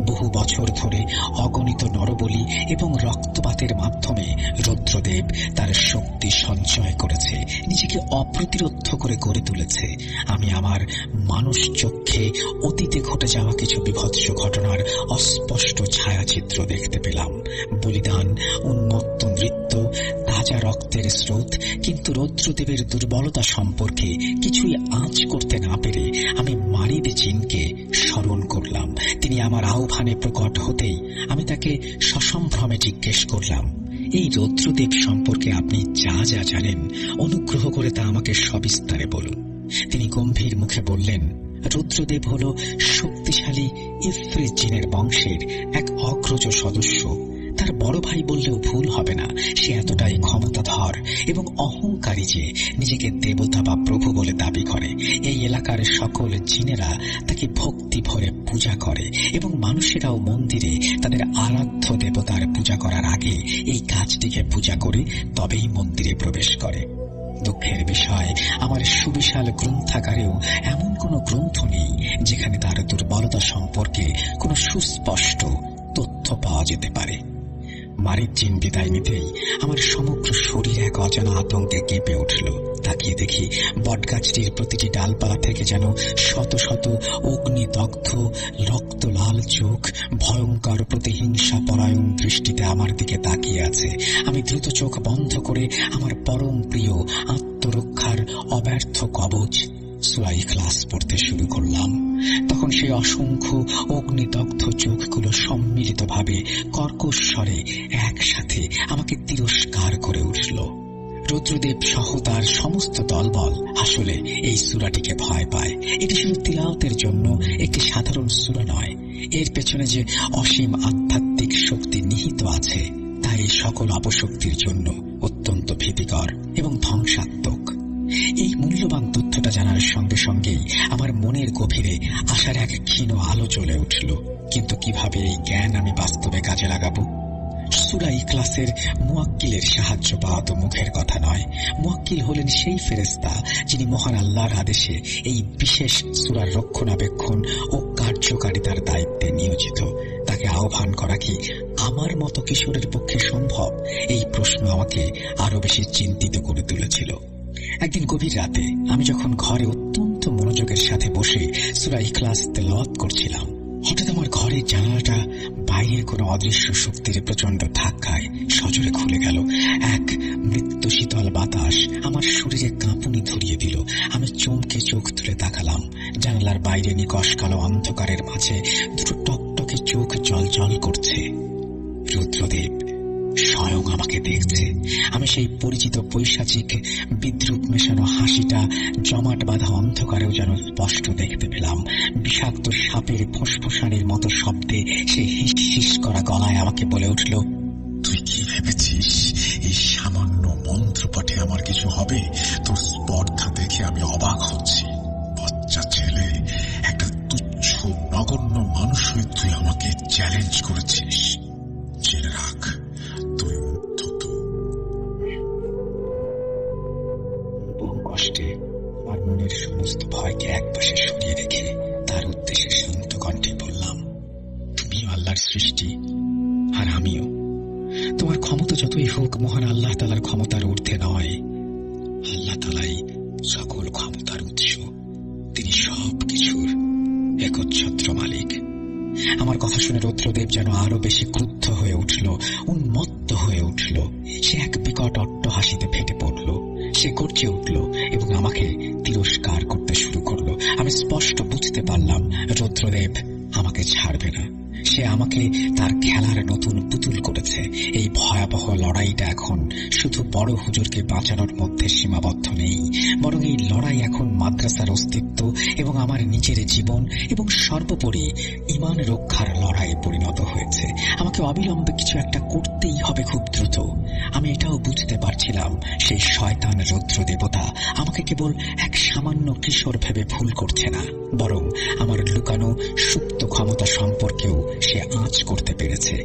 Speaker 1: বহু বছর ধরে অগণিত নরবলি এবং রক্তপাতের মাধ্যমে রুদ্রদেব তার শক্তি সঞ্চয় করেছে, নিজেকে অপ্রতিরোধ্য করে গড়ে তুলেছে। আমি আমার মানুষ চক্ষে অতীতে ঘটে যাওয়া কিছু বিভৎস ঘটনার অস্পষ্ট ছায়াচিত্র দেখতে পেলাম। বলিদান, উন্মত্ত নৃত্য, তাজা রক্তের স্রোত। কিন্তু রুদ্রদেবের দুর্বলতা সম্পর্কে কিছুই আঁচ করতে না পেরে আমি মারিদ জিনকে স্মরণ করলাম। তিনি আমার আহ্বানে প্রকট হতেই আমি তাকে সসম্ভ্রমে জিজ্ঞেস করলাম, এই রুদ্রদেব সম্পর্কে আপনি যা যা জানেন অনুগ্রহ করে তা আমাকে সবিস্তারে বলুন। তিনি গম্ভীর মুখে বললেন, রুদ্রদেব হল শক্তিশালী ইফরিত জিনের বংশের এক অগ্রজ সদস্য। তার বড় ভাই বললেও ভুল হবে না। সে এতটাই ক্ষমতাধর এবং অহংকারী যে নিজেকে দেবতা বা প্রভু বলে দাবি করে। এই এলাকার সকল জিনেরা তাকে ভক্তি ভরে পূজা করে এবং মানুষেরাও মন্দিরে তাদের আরাধ্য দেবতার পূজা করার আগে এই গাছটিকে পূজা করে তবেই মন্দিরে প্রবেশ করে। দুঃখের বিষয়, আমার সুবিশাল গ্রন্থাগারেও এমন কোনো গ্রন্থ নেই যেখানে তার দুর্বলতা সম্পর্কে কোনো সুস্পষ্ট তথ্য পাওয়া যেতে পারে। মারিজ্জিন বিদায় নিতেই আমার সমগ্র শরীর এক অজানা আতঙ্কে কেঁপে উঠল। তাকিয়ে দেখি বটগাছটির প্রতিটি ডালপালা থেকে যেন শত শত অগ্নিদগ্ধ রক্ত লাল চোখ ভয়ঙ্কর প্রতিহিংসা পরায়ণ দৃষ্টিতে আমার দিকে তাকিয়ে আছে। আমি দ্রুত চোখ বন্ধ করে আমার পরম প্রিয় আত্মরক্ষার অব্যর্থ কবচ সূরা ইখলাস পড়তে শুরু করলাম। তখন সেই অসংখ্য অগ্নিদগ্ধ চোখগুলো সম্মিলিতভাবে কর্কশ স্বরে একসাথে আমাকে তিরস্কার করে উঠল। রুদ্রদেব সহ তার সমস্ত দলবল আসলে এই সূরাটিকে ভয় পায়। এটি শুধু তিলাওয়াতের জন্য একটি সাধারণ সূরা নয়, এর পেছনে যে অসীম আধ্যাত্মিক শক্তি নিহিত আছে তা এই সকল অপশক্তির জন্য অত্যন্ত ভীতিকর এবং ধ্বংসাত্মক। এই মূল্যবান তথ্যটা জানার সঙ্গে সঙ্গেই আমার মনের গভীরে আশার এক ক্ষীণ আলো জ্বলে উঠল। কিন্তু কিভাবে এই জ্ঞান আমি বাস্তবে কাজে লাগাবো? সূরা ইখলাসের মুয়াক্কিলের সাহায্য পাওয়া তো মুখের কথা নয়। মুয়াক্কিল হলেন সেই ফেরেশতা যিনি মহান আল্লাহর আদেশে এই বিশেষ সূরার রক্ষণাবেক্ষণ ও কার্যকারিতার দায়িত্বে নিয়োজিত। তাকে আহ্বান করা কি আমার মতো কিশোরের পক্ষে সম্ভব? এই প্রশ্ন আমাকে আরো বেশি চিন্তিত করে তুলেছিল। একদিন গভীর রাতে আমি যখন ঘরে অত্যন্ত মনোযোগের সাথে বসে সূরা ইখলাস তেলাওয়াত করছিলাম, হঠাৎ আমার ঘরের জানালাটা বাইরের কোনো অদৃশ্য শক্তির প্রচন্ড ধাক্কায় সজোরে খুলে গেল। এক মৃত্যু শীতল বাতাস আমার শরীরে কাঁপুনি ধরিয়ে দিল। আমি চমকে চোখ তুলে তাকালাম। জানালার বাইরে নিকষ কালো অন্ধকারের মাঝে দুটো টকটকে চোখ জল করছে। রুদ্রদেব স্বয়ং আমাকে দেখছে। আমি সেই পরিচিত পৈশাচিক বিদ্রুপ মেশানো হাসিটা জমাট বাঁধা অন্ধকারেও যেন স্পষ্ট দেখতে পেলাম। বিষাক্ত সাপের ফোঁসফোঁসানির মতো শব্দে সে হিস হিস করা গলায় আমাকে বলে উঠল, তুই কি ভেবেছিস এই সামান্য মন্ত্রপাঠে আমার কিছু হবে? তোর স্পর্ধা দেখে আমি অবাক হচ্ছি। বাচ্চা ছেলে, একটা তুচ্ছ নগণ্য মানুষ হয়ে তুই আমাকে চ্যালেঞ্জ করেছিস। জেনে রাখ, তুই উদ্ধত। বহু কষ্টে আমার মনের সমস্ত ভয়কে একপাশে সরিয়ে রেখে তার উদ্দেশ্যে শান্ত কণ্ঠে বললাম, তুমিও আল্লাহর সৃষ্টি আর আমিও। তোমার ক্ষমতা যতই হোক মহান আল্লাহ তাআলার ক্ষমতার ঊর্ধ্বে নয়। আল্লাহ তাআলাই সকল ক্ষমতার উৎস। তিনি সব কিছুর একচ্ছত্র মালিক। আমার কথা শুনে রুদ্রদেব যেন আরো বেশি ক্রুদ্ধ হয়ে উঠল, উন্মত্ত হয়ে উঠল। সে এক বিকট অট্টহাসিতে ফেটে পড়ল। সে গর্জে উঠল এবং আমাকে তিরস্কার করতে শুরু করলো। আমি স্পষ্ট বুঝতে পারলাম রুদ্রদেব আমাকে ছাড়বে না। সে আমাকে তার খেলার নতুন পুতুল করেছে। এই ভয়াবহ লড়াইটা এখন শুধু বড় হুজুরকে বাঁচানোর মধ্যে সীমাবদ্ধ নেই, বরং এই লড়াই এখন মাদ্রাসার অস্তিত্ব এবং আমার নিজের জীবন এবং সর্বোপরি ঈমান রক্ষার লড়াইয়ে পরিণত হয়েছে। আমাকে অবিলম্বে কিছু একটা করতেই হবে, খুব দ্রুত। আমি এটাও বুঝতে পারছিলাম সেই শয়তান রুদ্র দেবতা আমাকে কেবল এক সামান্য কিশোর ভেবে ভুল করছে না, বরং আমার লুকানো সুপ্ত ক্ষমতা সম্পর্কেও সে আঁচ করতে পেরেছে।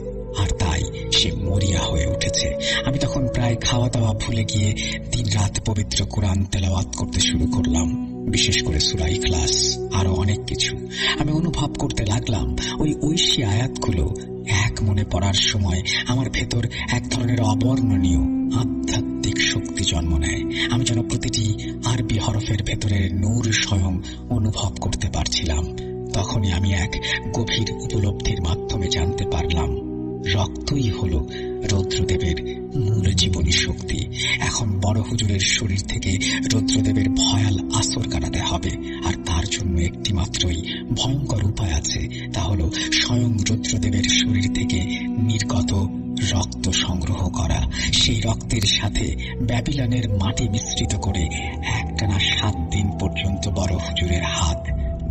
Speaker 1: আর তাই সে মরিয়া হয়ে উঠেছে। আমি তখন প্রায় খাওয়া দাওয়া ভুলে গিয়ে দিন রাত পবিত্র কোরআন তেলাওয়াত করতে শুরু করলাম, বিশেষ করে সূরা ইখলাস, আরো অনেক কিছু। আমি অনুভব করতে লাগলাম ওই ঐশী আয়াতগুলো এক মনে পড়ার সময় আমার ভেতর এক ধরনের অবর্ণনীয় আধ্যাত্মিক শক্তি জন্ম নেয়। আমি যেন প্রতিটি আরবি হরফের ভেতরের নূর স্বয়ং অনুভব করতে পারছিলাম। তখনই আমি এক গভীর উপলব্ধির মাধ্যমে জানতে পারলাম, রক্তই হলো রুদ্রদেবের মূল জীবনী শক্তি। এখন বড় হুজুরের শরীর থেকে রুদ্রদেবের ভয়াল আসর কাটাতে হবে, আর তার জন্য একটি মাত্রই ভয়ঙ্কর উপায় আছে, তা হলো স্বয়ং রুদ্রদেবের শরীর থেকে নির্গত রক্ত সংগ্রহ করা। সেই রক্তের সাথে ব্যাবিলনের মাটি মিশ্রিত করে একটানা 7 দিন পর্যন্ত পর্যন্ত বড় হুজুরের হাত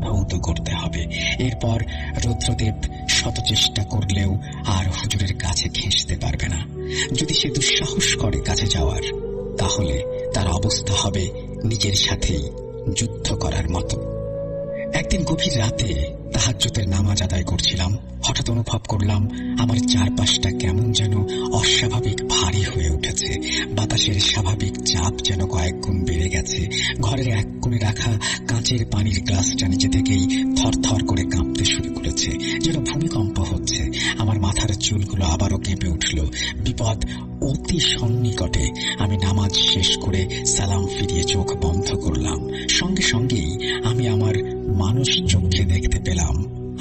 Speaker 1: ভৌত করতে হবে। এরপর রুদ্রদেব শত চেষ্টা করলেও আর হুজুরের কাছে ঘেঁষতে পারবে না। যদি সে দুঃসাহস করে কাছে যাওয়ার, তাহলে তার অবস্থা হবে নিজের সাথেই যুদ্ধ করার মতো। একদিন গভীর রাতে তাহাজ্জুদের নামাজ আদায় করছিলাম। হঠাৎ অনুভব করলাম আমার চারপাশটা কেমন যেন অস্বাভাবিক ভারী হয়ে উঠেছে। বাতাসের স্বাভাবিক চাপ যেন কয়েক গুণ বেড়ে গেছে। ঘরের এক কোণে রাখা কাঁচের পানির গ্লাসটা নিজে থেকেই থরথর করে কাঁপতে শুরু করেছে, যেন ভূমিকম্প হচ্ছে। আমার মাথার চুলগুলো আবারও কেঁপে উঠল। বিপদ অতি সন্নিকটে। আমি নামাজ শেষ করে সালাম ফিরিয়ে চোখ বন্ধ করলাম। সঙ্গে সঙ্গেই আমি আমার মানুষ চোখে দেখতে পেলাম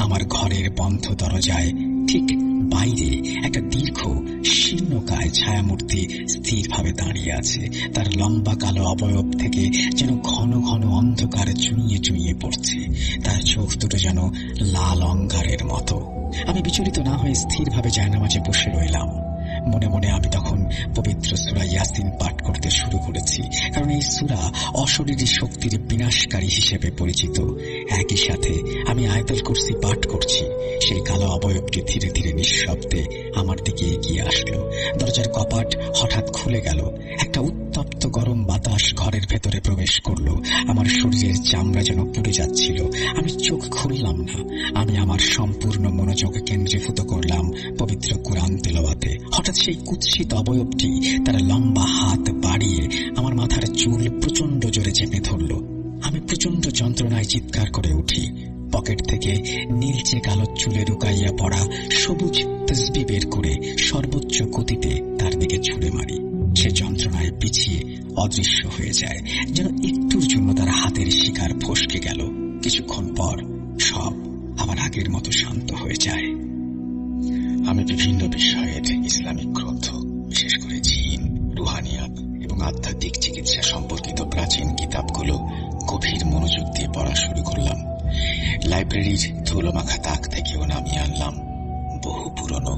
Speaker 1: আমার ঘরের বন্ধ দরজায় ঠিক বাইরে একটা দীর্ঘ শীর্ণকায় ছায়ামূর্তি স্থিরভাবে দাঁড়িয়ে আছে। তার লম্বা কালো অবয়ব থেকে যেন ঘন ঘন অন্ধকার চুইয়ে চুইয়ে পড়ছে। তার চোখ দুটো যেন লাল অঙ্গারের মতো। আমি বিচলিত না হয়ে স্থিরভাবে জায়নামাজে বসে রইলাম। মনে মনে আমি তখন পবিত্র সূরা ইয়াসিন পাঠ করতে শুরু করেছি, কারণ এই সূরা অশরীরী শক্তির বিনাশকারী হিসেবে পরিচিত। একই সাথে আমি আয়াতুল কুরসি পাঠ করছি। সেই কালো অবয়বটি ধীরে ধীরে নিঃশব্দে আমার দিকে এগিয়ে আসলো। দরজার কপাট হঠাৎ খুলে গেল। একটা উত্তপ্ত গরম বাতাস ঘরের ভেতরে প্রবেশ করলো। আমার শরীরের চামড়া যেন পুড়ে যাচ্ছিল। আমি চোখ খুললাম না। আমি আমার সম্পূর্ণ মনোযোগ কেন্দ্রীভূত করলাম পবিত্র কুরআন তেলাওয়াতে। হঠাৎ সেই কুৎসিত অবয়বটি তার লম্বা হাত বাড়িয়ে আমার মাথার চুল প্রচন্ড জোরে চেপে ধরল। আমি প্রচন্ড যন্ত্রণায় চিৎকার করে উঠি। পকেট থেকে নীলচে কালো চুলে লুকাইয়া পড়া সবুজ তসবিহ বের করে সর্বোচ্চ গতিতে তার দিকে ছুড়ে মারি। সে যন্ত্রণায় পিছিয়ে অদৃশ্য হয়ে যায়, যেন একটুর জন্য তার হাতের শিকার ফসকে গেল। কিছুক্ষণ পর সব আবার আগের মতো শান্ত হয়ে যায়। আমি বিভিন্ন বিষয়ের ইসলামিক গ্রন্থ, বিশেষ করে জিন, রুহানিয়াত এবং আধ্যাত্মিক চিকিৎসা সম্পর্কিত প্রাচীন কিতাবগুলো গভীর মনোযোগ দিয়ে পড়া শুরু করলাম। লাইব্রেরির ধুলোমাখা তাক থেকেও নামিয়ে আনলাম বহু পুরনো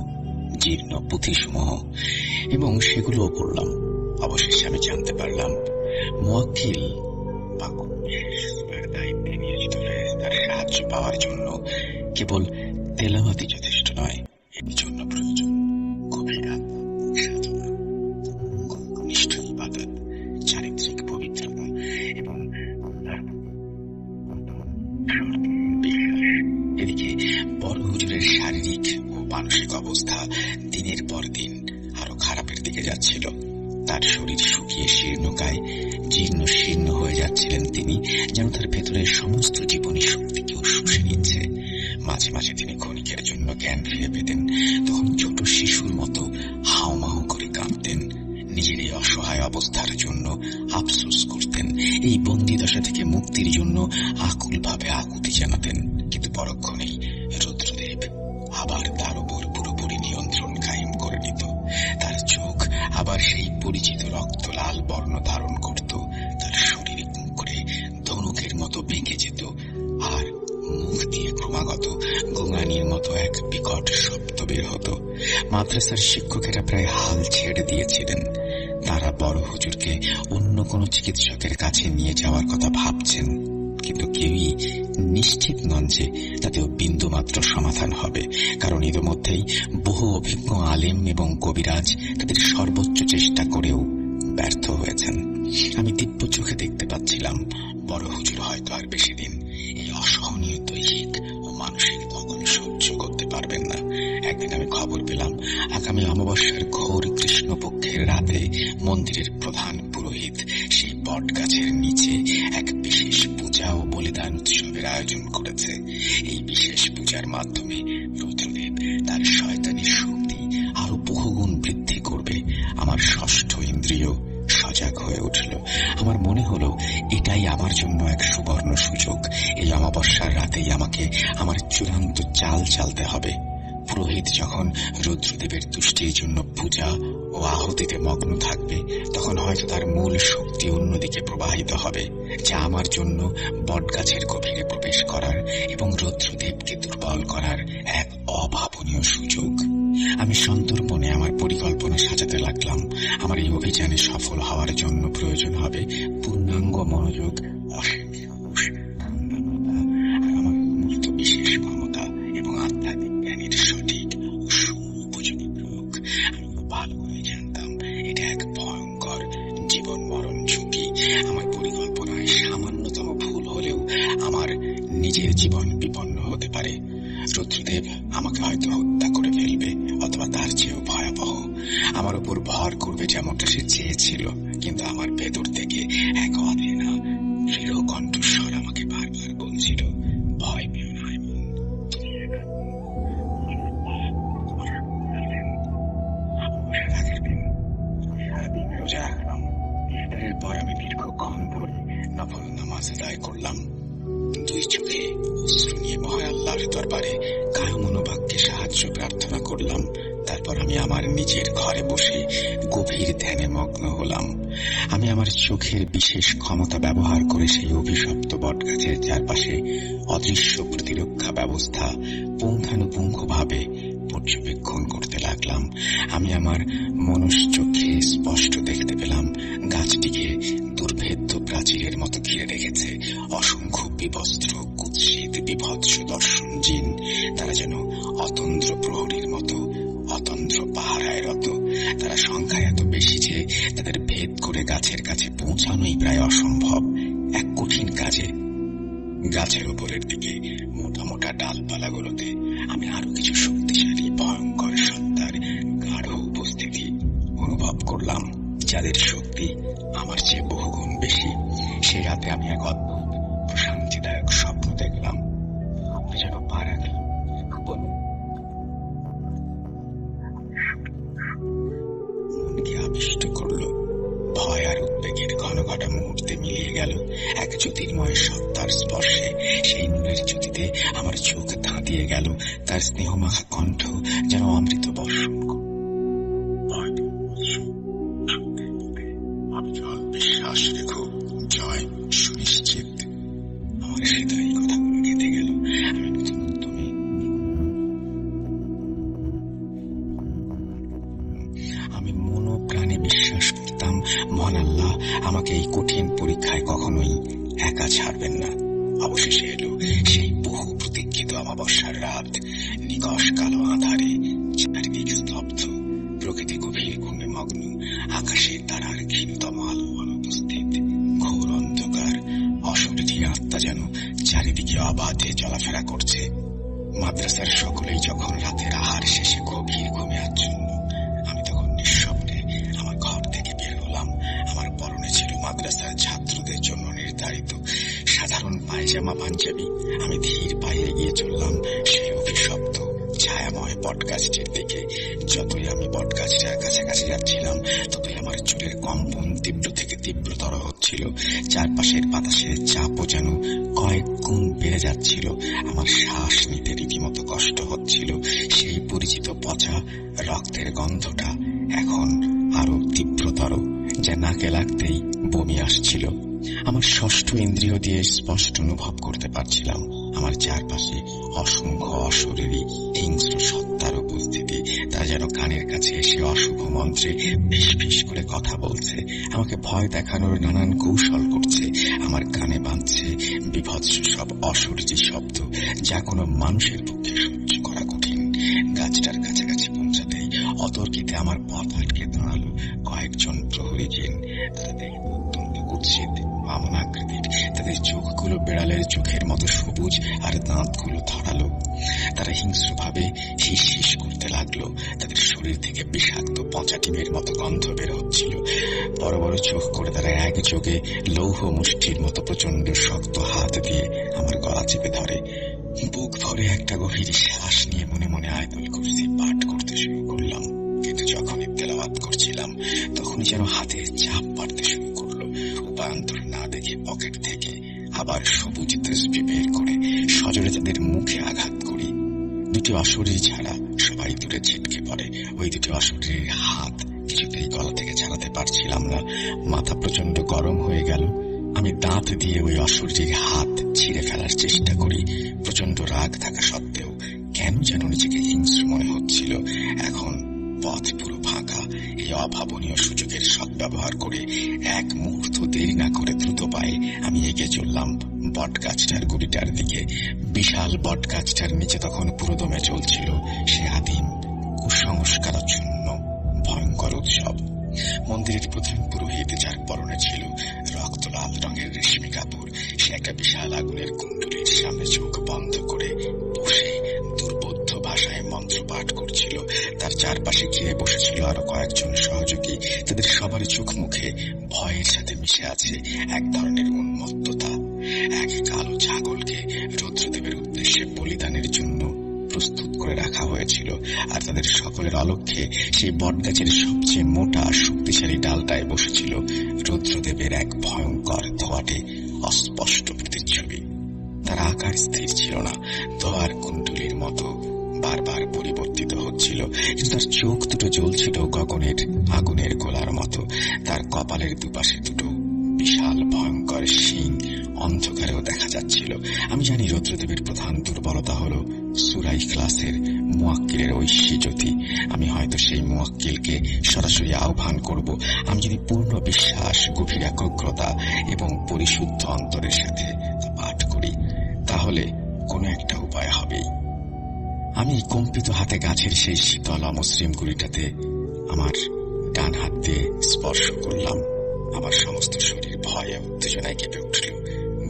Speaker 1: জীর্ণ পুঁথিসমূহ এবং সেগুলোও পড়লাম। অবশেষে আমি জানতে পারলাম মুয়াক্কিল বা কোনো বিশেষ সূরার দায়িত্বে নিয়োজিত ফেরেশতার সাহায্য পাওয়ার জন্য কেবল তেলাওয়াতই যথেষ্ট নয়, এর জন্য প্রয়োজন গভীর আধ্যাত্মিক সাধনা, ঘনিষ্ঠ ইবাদত, চারিত্রিক পবিত্রতা এবং আল্লাহর বিশ্বাস। এদিকে বড় হুজুরের শারীরিক ও মানসিক অবস্থা দিনের পর দিন আরো খারাপের দিকে যাচ্ছিল। তার শরীর শুকিয়ে শীর্ণকায় জীর্ণ শীর্ণ হয়ে যাচ্ছিলেন তিনি, যেন তার ভেতরের সমস্ত জীবনী শক্তিকেও শুষে নিচ্ছে। মাঝে মাঝে তিনি ক্ষণিকের জন্য জ্ঞান ফিরে পেতেন। তখন ছোট শিশুর মতো হাউমাউ করে কাঁদতেন। নিজের এই অসহায় অবস্থার জন্য আফসোস করতেন। এই বন্দি দশা থেকে মুক্তির জন্য আকুলভাবে আকুতি জানাতেন। কিন্তু পরক্ষণেই রুদ্রদেব আবার তার উপর পুরোপুরি নিয়ন্ত্রণ কায়েম করে নিত। তার চোখ আবার সেই পরিচিত রক্ত লাল বর্ণ ধারণ করত। তার শরীর করে ধনুকের মতো বেঁকে যেত, আর মুখ দিয়ে ক্রমাগত গোঙানির মতো এক বিকট শব্দ বের হতো। মাদ্রাসার শিক্ষকেরা প্রায় হাল ছেড়ে দিয়েছিলেন। তারা বড় হুজুরকে অন্য কোনো চিকিৎসকের কাছে নিয়ে যাওয়ার কথা ভাবছেন, কিন্তু কেউই নিশ্চিত নন যে তাতেও বিন্দুমাত্র সমাধান হবে, কারণ ইতিমধ্যেই বহু অভিজ্ঞ আলেম এবং কবিরাজ তাদের সর্বোচ্চ চেষ্টা করেও ব্যর্থ হয়েছেন। আমি দিব্য চোখে দেখতে পাচ্ছিলাম বড় হুজুর হয়তো আর বেশি দিন এই অসহনীয় দৈহিক ও মানসিক দখল সহ্য করতে পারবেন না। একদিন আমি খবর পেলাম আগামী অমাবস্যার ঘোর কৃষ্ণপক্ষের রাতে মন্দিরের প্রধান পুরোহিত সেই বট গাছের নিচে এক বিশেষ পূজা ও বলিদান উৎসবের আয়োজন করেছে। এই বিশেষ পূজার মাধ্যমে রুদ্রদেব তার শয়তানি শক্তি আরো বহুগুণ বৃদ্ধি করবে। আমার ষষ্ঠ ইন্দ্রিয় সজাগ হয়ে উঠল। আমার মনে হলো এটাই আমার জন্য এক সুবর্ণ সুযোগ। এই অমাবস্যার রাতেই আমাকে আমার চূড়ান্ত চাল চালতে হবে। পুরোহিত যখন রুদ্রদেবের তুষ্টির জন্য পূজা ও আহুতিতে মগ্ন থাকবে, তখন হয়তো তার মূল শক্তি অন্যদিকে প্রবাহিত হবে, যা আমার জন্য বটগাছের গভীরে প্রবেশ করার এবং রুদ্রদেবকে দুর্বল করার এক অভাবনীয় সুযোগ। আমি সন্তর্পণে আমার পরিকল্পনা সাজাতে লাগলাম। আমার এই অভিযানে সফল হওয়ার জন্য প্রয়োজন হবে পূর্ণাঙ্গ মনোযোগ, অসীম পারে। রুদ্রদেব আমাকে হয়তো হত্যা করে ফেলবে, অথবা তার চেয়েও ভয়াবহ আমার উপর ভর করবে, যেমনটা সে চেয়েছিল। কিন্তু আমার ভেতর থেকে এক অদেনা দৃঢ় কণ্ঠস্বর আমাকে বারবার বলছিল, ভয় পেও না আইমন, তুমি একা নও। আগের দিন আমি সারাদিন রোজা রাখলাম। ইফতারের পর আমি দীর্ঘক্ষণ ধরে নফল নামাজ আদায় করলাম। দুই চোখে অশ্রু নিয়ে মহান আল্লাহর দরবারে কায় মনোবাক্যে সাহায্য প্রার্থনা করলাম। তারপর আমি আমার নিজের ঘরে বসে গভীর ধ্যানে মগ্ন হলাম। আমি আমার চোখের বিশেষ ক্ষমতা ব্যবহার করে সেই অভিশপ্ত বটগাছের চারপাশে অদৃশ্য প্রতিরক্ষা ব্যবস্থা পুঙ্খানুপুঙ্খভাবে পর্যবেক্ষণ করতে লাগলাম। আমি আমার মনশ্চক্ষে স্পষ্ট দেখতে পেলাম গাছটিকে দুর্ভেদ্য প্রাচীরের মতো ঘিরে রেখেছে অসংখ্য বিবস্ত্র কুৎসিত বিভৎস দর্শন জিন। তারা যেন অতন্দ্র প্রহরীর মতো অতন্দ্র পাহারায় রত। তারা সংখ্যায় এত বেশি যে তাদের ভেদ করে গাছের কাছে পৌঁছানোই প্রায় অসম্ভব এক কঠিন কাজে। গাছের উপরের দিকে মোটা মোটা ডালপালাগুলোতে আমি আরো কিছু শক্তিশালী ভয়ঙ্কর সত্তার গাঢ় উপস্থিতি অনুভব করলাম, যাদের শক্তি আমার চেয়ে বহুগুণ বেশি। সেই রাতে আমি এক অদ্ভুত প্রশান্তিদায়ক স্বপ্ন দেখলাম। আমি যেন পা রাখলাম মনকে আবিষ্ট করলো। ভয় আর উদ্বেগের ঘন ঘটা মুহূর্তে মিলিয়ে গেল এক জ্যোতির্ময় সত্তার স্পর্শে। সেই নূরের জ্যোতিতে আমার চোখ ধাঁধিয়ে গেল। তার স্নেহমাখা কণ্ঠ যেন অমৃত বর্ষণ করল। অবিচল বিশ্বাস রেখো, জয় সুনিশ্চিত। আমার হৃদয় কথাগুলো গেঁথে গেল। আমি নতুন উদ্যমে আমি মনো প্রাণে বিশ্বাস করতাম মহান আল্লাহ আমাকে এই কঠিন পরীক্ষায় কখনোই একা ছাড়বেন না। অবশেষে এলো সেই বহু প্রতীক্ষিত অমাবস্যার রাত। নিকষ কালো আঁধারে চারিদিক স্তব্ধ, প্রকৃতি গভীর ঘুমে মগ্ন। আকাশে তারার ক্ষীণতম আলো অনুপস্থিত। ঘোর অন্ধকার, অশরীরী আত্মা যেন চারিদিকে অবাধে চলাফেরা করছে। মাদ্রাসার সকলেই যখন রাতের আহার শেষে গভীর ঘুমে আচ্ছন্ন, আমি তখন নিঃস্বপ্নে আমার ঘর থেকে বের হলাম। আমার পরনে ছিল মাদ্রাসার ছাত্রদের জন্য নির্ধারিত সাধারণ পায়জামা পাঞ্জাবি। আমি ধীর পায়ে এগিয়ে চললাম সেই অভিশপ্ত ছায়াময় বটগাছটির দিকে। যতই আমি বটগাছটার কাছাকাছি যাচ্ছিলাম, ততই আমার চুলের কম্পন তীব্র থেকে তীব্রতর হচ্ছিল। চারপাশের বাতাসের চাপও যেন কয়েক গুণ বেড়ে যাচ্ছিল। আমার শ্বাস নিতে রীতিমতো কষ্ট হচ্ছিল। সেই পরিচিত পচা রক্তের গন্ধটা এখন আরো তীব্রতর, যা নাকে লাগতেই বমি আসছিল। আমার ষষ্ঠ ইন্দ্রিয় দিয়ে স্পষ্ট অনুভব করতে পারছিলাম আমার চারপাশে অসংখ্য অশরীরী হিংস্র সত্তার উপস্থিতি। তারা যেন কানের কাছে এসে অশুভ মন্ত্রে ফিস ফিস করে কথা বলছে, আমাকে ভয় দেখানোর নানান কৌশল করছে। আমার কানে বাঁধছে বিভৎস সব অশরীরী শব্দ, যা কোনো মানুষের পক্ষে সহ্য করা কঠিন। গাছটার কাছাকাছি পৌঁছাতেই অতর্কিতে আমার পথ আটকে দাঁড়ালো কয়েকজন প্রহরী জিন। তারা দেখতে অত্যন্ত কুৎসিত, বামন আকৃতির। তাদের চোখগুলো বেড়ালের চোখের মতো সবুজ আর দাঁতগুলো ধরালো। তারা হিংস্রভাবে হিস হিস করতে লাগলো। তাদের শরীর থেকে বিষাক্ত পচা ডিমের মতো গন্ধ বের হচ্ছিল। বড় বড় চোখ করে তারা একযোগে লৌহ মুষ্টির মতো প্রচন্ড শক্ত হাত দিয়ে আমার গলা চেপে ধরে। বুক ভরে একটা গভীর শ্বাস নিয়ে মনে মনে আয়াতুল কুরসি পাঠ করতে শুরু করলাম। কিন্তু যখনই তেলাওয়াত করছিলাম, তখনই যেন হাতে চাপ বাড়তে শুরু করলো। উপায়ান্তর না দেখে পকেট থেকে আবার সবুজ তসবিহ বের করে সজোরে তাদের মুখে আঘাত করি। দুটি অশরীরী ছাড়া সবাই দূরে ছিটকে পড়ে। ওই দুটি অশরীরীর হাত কিছুতেই গলা থেকে ছাড়াতে পারছিলাম না। মাথা প্রচন্ড গরম হয়ে গেল। আমি দাঁত দিয়ে ওই অশরীরীর হাত ছিঁড়ে ফেলার চেষ্টা করি। প্রচন্ড রাগ থাকা সত্ত্বেও কেন যেন নিজেকে হিংস্র মনে হচ্ছিল। এখন পথ পুরো ফাঁকা। এই অভাবনীয় সুযোগের সদ্ব্যবহার করে এক মুহূর্ত দেরি না করে দ্রুত পায়ে আমি এগিয়ে চললাম বটগাছটার গুড়িটার দিকে। বিশাল বটগাছটার নিচে তখন পুরোদমে চলছিল সে আদিম কুসংস্কারাচ্ছন্ন ভয়ঙ্কর উৎসব। মন্দিরের প্রধান পুরোহিত, যার পরনে ছিল রক্ত লাল রঙের রেশমি কাপড়, সে একটা বিশাল আগুনের কুণ্ডলীর সামনে চোখ বন্ধ করে বসে চারপাশে ঘিরে বসেছিল আরো কয়েকজন সহযোগী। তাদের সবার চোখ মুখে ভয়ের সাথে মিশে আছে এক ধরনের উন্মত্ততা। এক কালো ছাগলকে রুদ্রদেবের উদ্দেশ্যে বলিদানের জন্য প্রস্তুত করে রাখা হয়েছিল, আর তাদের সকলের অলক্ষ্যে সেই বটগাছের সবচেয়ে মোটা শক্তিশালী ডালটায় বসেছিল রুদ্রদেবের এক ভয়ঙ্কর ধোঁয়াটে অস্পষ্ট প্রতিচ্ছবি। তার আকার স্থির ছিল না, ধোঁয়ার কুণ্ডলীর মতো বারবার পরিবর্তিত হচ্ছিল, কিন্তু তার চোখ দুটো জ্বলছিল গগনের আগুনের গোলার মতো। তার কপালের দুপাশে দুটো বিশাল ভয়ঙ্কর শিং অন্ধকারেও দেখা যাচ্ছিল। আমি জানি রুদ্রদেবের প্রধান দুর্বলতা হলো সূরা ইখলাসের মুয়াক্কিলের ঐশী জ্যোতি। আমি হয়তো সেই মুয়াক্কিলকে সরাসরি আহ্বান করব। আমি যদি পূর্ণ বিশ্বাস, গভীর একাগ্রতা এবং পরিশুদ্ধ অন্তরের সাথে পাঠ করি, তাহলে কোনো একটা উপায় হবেই। আমি কম্পিত হাতে গাছের সেই শীতল অমসৃণ গুড়িটাতে আমার ডান হাত দিয়ে স্পর্শ করলাম। আমার সমস্ত শরীর ভয়ে উত্তেজনায় কেঁপে উঠল।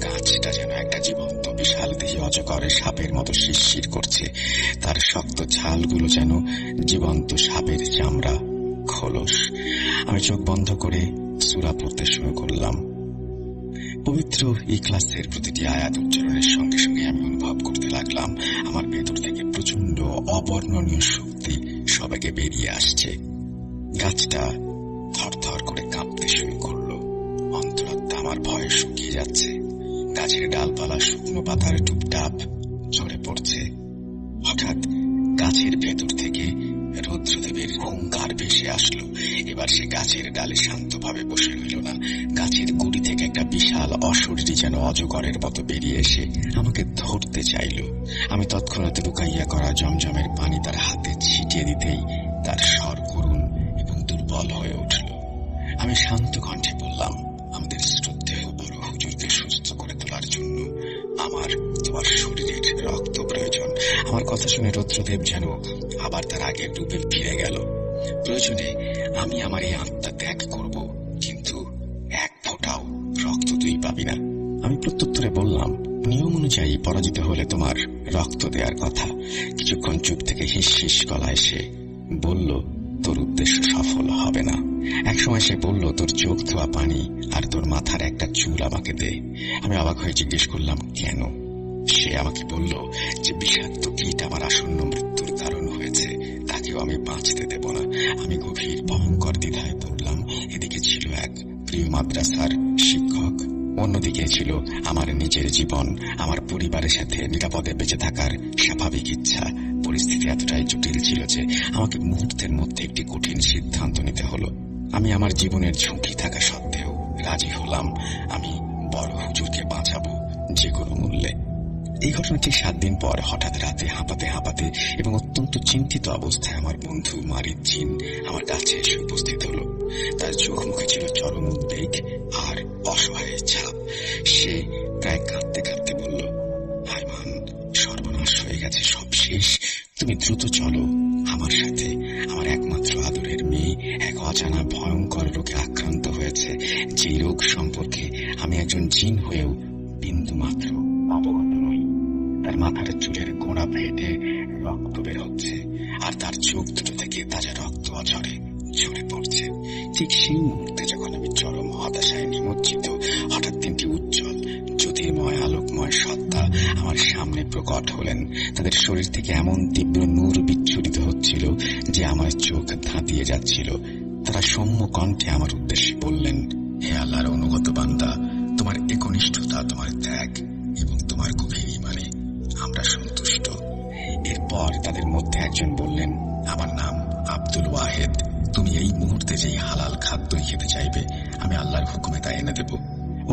Speaker 1: গাছটা যেন একটা জীবন্ত বিশাল দেহী অজগর সাপের মতো শিরশির করছে। তার শক্ত ছালগুলো যেন জীবন্ত সাপের চামড়া, খোলস। আমি চোখ বন্ধ করে সূরা পড়তে শুরু করলাম। পবিত্র ইখলাসের প্রতিটি আয়াত উচ্চারণের সঙ্গে সঙ্গে আমি অনুভব করতে লাগলাম আমার ভেতর থেকে প্রচন্ড অবর্ণনীয় শক্তি সবাইকে বেরিয়ে আসছে। গাছটা থরথর করে কাঁপতে শুরু করলো। অন্তরাত্মা আমার ভয়ে শুকিয়ে যাচ্ছে। গাছের ডালপালা শুকনো পাতার টুপটাপ ঝরে পড়ছে। হঠাৎ গাছের ভেতর থেকে রুদ্রদেবের হুঙ্কার ভেসে আসলো। এবার সে গাছের ডালে শান্তভাবে বসে রইল না। গাছের গুড়ি থেকে একটা বিশাল অশরীরী যেন অজগরের মতো বেরিয়ে এসে আমাকে ধরতে চাইল। আমি তৎক্ষণাৎ লুকাইয়া করা জমজমের পানি তার হাতে ছিটিয়ে দিতেই তার স্বর করুণ এবং দুর্বল হয়ে উঠল। আমি শান্ত কণ্ঠে বললাম, আমাদের শ্রদ্ধেয় বড় হুজুরকে সুস্থ করে তোলার জন্য আমার তোমার শরীরের রক্ত প্রয়োজন। আমার কথা শুনে রুদ্রদেব যেন আবার তার আগের রূপে ফিরে গেল। প্রয়োজনে আমি আমার এই আত্মা ত্যাগ করব, কিন্তু এক ফোঁটাও রক্ত তুই পাবি না। আমি প্রত্যুত্তরে বললাম, নিয়ম অনুযায়ী পরাজিত হলে তোমার রক্ত দেওয়ার কথা। কিছুক্ষণ চুপ থেকে হিস হিস গলায় সে বলল, তোর উদ্দেশ্য সফল হবে না। একসময় সে বলল, তোর চোখ ধোয়া পানি আর তোর মাথার একটা চুল আমাকে দে। আমি অবাক হয়ে জিজ্ঞেস করলাম, কেন? সে আমাকে বলল যে বিষাক্ত কীট আমার আসন্ন মৃত্যুর কারণ হয়েছে, তাকেও আমি বাঁচতে দেব না। আমি গভীর ভয়ঙ্কর দ্বিধায় পড়লাম। এদিকে ছিল এক প্রিয় মাদ্রাসার শিক্ষক, অন্যদিকে ছিল আমার নিজের জীবন, আমার পরিবারের সাথে নিরাপদে বেঁচে থাকার স্বাভাবিক ইচ্ছা। পরিস্থিতি এতটাই জটিল ছিল যে আমাকে মুহূর্তের মধ্যে একটি কঠিন সিদ্ধান্ত নিতে হলো। আমি আমার জীবনের ঝুঁকি থাকা সত্ত্বেও রাজি হলাম। আমি বড় হুজুরকে বাঁচাবো যে কোনো মূল্যে। এই ঘটনাটি 7 দিন পর হঠাৎ রাতে হাঁপাতে হাঁপাতে এবং অত্যন্ত চিন্তিত অবস্থায় আমার বন্ধু মারিদ জিন আমার কাছে এসে উপস্থিত হলো। তার চোখ মুখে ছিল চরম উদ্বেগ আর অসহায়ের ছাপ। সে প্রায় কাঁদতে কাঁদতে বলল, হায়মান, সর্বনাশ হয়ে গেছে, সব শেষ। তুমি দ্রুত চলো আমার সাথে। আমার একমাত্র আদরের মেয়ে এক অজানা ভয়ঙ্কর রোগে আক্রান্ত হয়েছে, যে রোগ সম্পর্কে আমি একজন জিন হয়েও বিন্দু মাত্র অবগত নই। তার মাথার চুলের গোড়া ফেটে রক্ত বের হচ্ছে, আর তার চোখ দুটো থেকে তাজা রক্ত অঝরে ঝরে পড়ছে। ঠিক সেই মুহূর্তে যখন আমি চরম হতাশায় নিমজ্জিত, হঠাৎ 3টি উজ্জ্বল জ্যোতির্ময় আলোকময় সত্তা আমার সামনে প্রকট হলেন। তাদের শরীর থেকে এমন তীব্র নূর বিচ্ছুরিত হচ্ছিল যে আমার চোখ ধাঁধিয়ে যাচ্ছিল। তারা সৌম্য কণ্ঠে আমার উদ্দেশ্যে বললেন, হে আল্লাহর অনুগত বান্দা, তোমার একনিষ্ঠতা, তোমার ত্যাগ এবং তোমার গভীর ঈমানে আমরা সন্তুষ্ট। এরপর তাদের মধ্যে একজন বললেন, আমার নাম আব্দুল ওয়াহেদ। তুমি এই মুহূর্তে যেই হালাল খাদ্যই খেতে চাইবে, আমি আল্লাহর হুকুমে তা এনে দেব।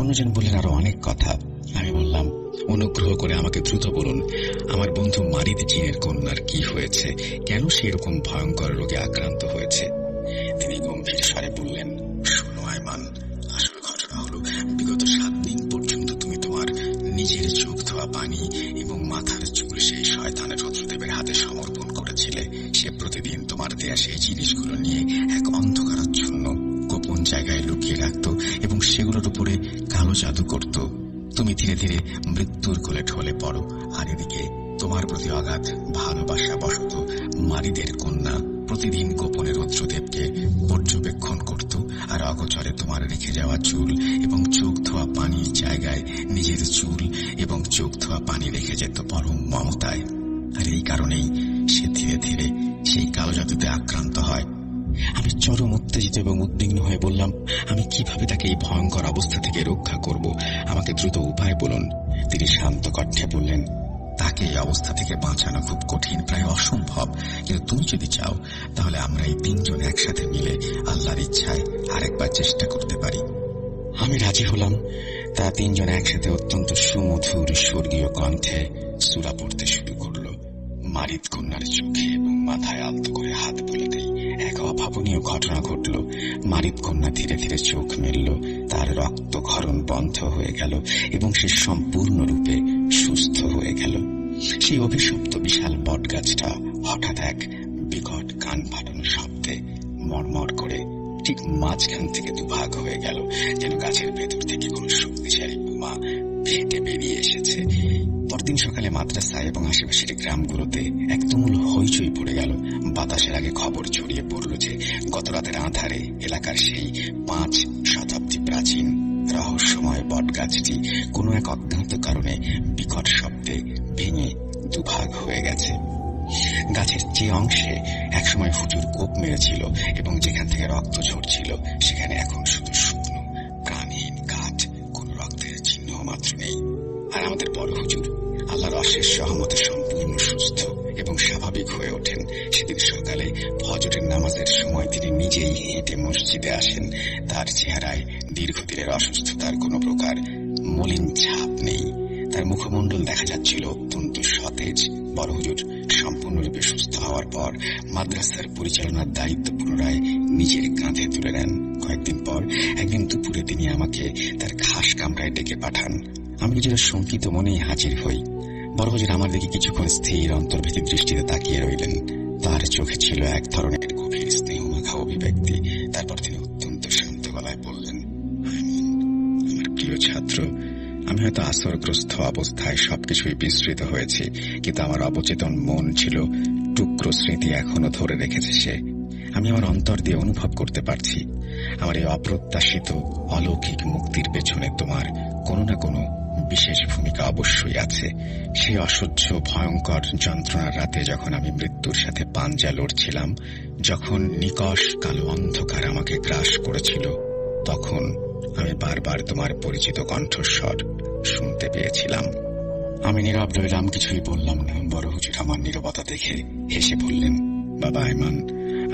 Speaker 1: অন্যজন বললেন আরো অনেক কথা। আমি বললাম, অনুগ্রহ করে আমাকে দ্রুত বলুন, আমার বন্ধু মারিদ জিনের কন্যার কি হয়েছে, কেন সে এরকম ভয়ঙ্কর রোগে আক্রান্ত হয়েছে? তিনি গম্ভীর স্বরে বললেন, শোনো আয়মান, আসল ঘটনা হলো বিগত 7 দিন পর্যন্ত তুমি তোমার নিজের চোখ ধোয়া পানি এবং মাথার চুল সেই শয়তানের রুদ্রদেবের হাতে সমর্পণ করেছিলে। সে প্রতিদিন তোমার দেয়া সেই জিনিসগুলো নিয়ে এক অন্ধকারাচ্ছন্ন গোপন জায়গায় লুকিয়ে রাখত এবং সেগুলোর উপরে কালো জাদু করত। তুমি ধীরে ধীরে মৃত্যুর কোলে ঢলে পড়ো, আর এদিকে তোমার প্রতি অগাধ ভালোবাসা বশত মারিদের কন্যা প্রতিদিন গোপনে রুদ্রদেবকে পর্যবেক্ষণ করত আর অগোচরে তোমার রেখে যাওয়া চুল এবং চোখ ধোয়া পানির জায়গায় নিজের চুল এবং চোখ ধোয়া পানি রেখে যেত পরম মমতায়। আর এই কারণেই সে ধীরে ধীরে সেই কালো জাদুতে আক্রান্ত হয়। আমি চরম উত্তেজিত এবং উদ্বিগ্ন হয়ে বললাম, আমি কিভাবে তাকে এই ভয়ঙ্কর অবস্থা থেকে রক্ষা করব? আমাকে দ্রুত উপায় বলুন। তিনি শান্ত কণ্ঠে বললেন, তাকে এই অবস্থা থেকে বাঁচানো খুব কঠিন, প্রায় অসম্ভব, কিন্তু তুমি যদি চাও তাহলে আমরা এই 3 জন একসাথে মিলে আল্লাহর ইচ্ছায় আরেকবার চেষ্টা করতে পারি। আমি রাজি হলাম। তারা 3 জন একসাথে অত্যন্ত সুমধুর স্বর্গীয় কণ্ঠে সূরা পড়তে শুরু করলো। মারিদ কন্যার চোখে এবং মাথায় আলতো করে হাত বুলাতেই এক অভাবনীয় ঘটনা ঘটল। মারিদ কন্যা ধীরে ধীরে চোখ মেলল, তার রক্তক্ষরণ বন্ধ হয়ে গেল এবং সে সম্পূর্ণরূপে সুস্থ হয়ে গেল। সেই অভিশপ্ত বিশাল বটগাছটা হঠাৎ এক বিকট কান ফাটানো শব্দে মড়মড় করে ঠিক মাঝখান থেকে দুভাগ হয়ে গেল, যেন গাছের ভেতর থেকে কোন শক্তিশালী বোমা ফেটে বেরিয়ে এসেছে। পরদিন সকালে মাদ্রাসায় এবং আশেপাশের গ্রামগুলোতে এক তুমুল হইচই পড়ে গেল। বাতাসের আগে খবর ছড়িয়ে পড়ল যে গত রাতের আঁধারে এলাকার সেই 5 শতাব্দী প্রাচীন রহস্যময় বটগাছটি কোনো এক অজ্ঞাত কারণে বিকট শব্দে ভেঙে দুভাগ হয়ে গেছে। গাছের যে অংশে একসময় হুজুর কোপ মেরেছিল এবং যেখান থেকে রক্ত ঝরছিল, সেখানে এখন শুধু শুকনো প্রাণহীন কাঠ, কোনো রক্তের চিহ্ন মাত্র নেই। আর আমাদের বড় হুজুর আল্লাহর অশেষ রহমতে সম্পূর্ণ সুস্থ এবং স্বাভাবিক হয়ে ওঠেন। সেদিন সকালে ফজরের নামাজের সময় তিনি নিজেই হেঁটে মসজিদে আসেন। তার চেহারায় দীর্ঘদিনের অসুস্থতার কোনো প্রকার মলিন ছাপ নেই। তার মুখমণ্ডল দেখা যাচ্ছিল অত্যন্ত সতেজ। বড় হুজুর সম্পূর্ণরূপে সুস্থ হওয়ার পর মাদ্রাসার পরিচালনার দায়িত্ব পুনরায় নিজের কাঁধে তুলে নেন। কয়েকদিন পর একদিন দুপুরে তিনি আমাকে তার খাস কামরায় ডেকে পাঠান। আমি কিছুটা শঙ্কিত মনেই হাজির হই। বড় হুজুর আমার দিকে কিছুক্ষণ স্থির অন্তর্ভীতি দৃষ্টিতে তাকিয়ে রইলেন। তার চোখে ছিল এক ধরনের গভীর স্নেহ মাখা অভিব্যক্তি। তারপর তিনি অত্যন্ত শান্ত গলায় বললেন, আমার প্রিয় ছাত্র, আমি হয়তো আসরগ্রস্ত অবস্থায় সবকিছুই বিস্মৃত হয়েছি, কিন্তু আমার অবচেতন মন ছিল টুকরো স্মৃতি এখনো ধরে রেখেছে সে। আমি আমার অন্তর দিয়ে অনুভব করতে পারছি আমার এই অপ্রত্যাশিত অলৌকিক মুক্তির পেছনে তোমার কোনো না কোনো বিশেষ ভূমিকা অবশ্যই আছে। সেই অসহ্য ভয়ঙ্কর যন্ত্রণার রাতে যখন আমি মৃত্যুর সাথে পাঞ্জা লড়ছিলাম, যখন নিকষ কালো অন্ধকার আমাকে গ্রাস করেছিল, তখন আমি বারবার তোমার পরিচিত কণ্ঠস্বর শুনতে পেয়েছিলাম। আমি নীরব রইলাম, কিছুই বললাম না। বড় হুজুর আমার নীরবতা দেখে হেসে বললেন, বাবা আয়মান,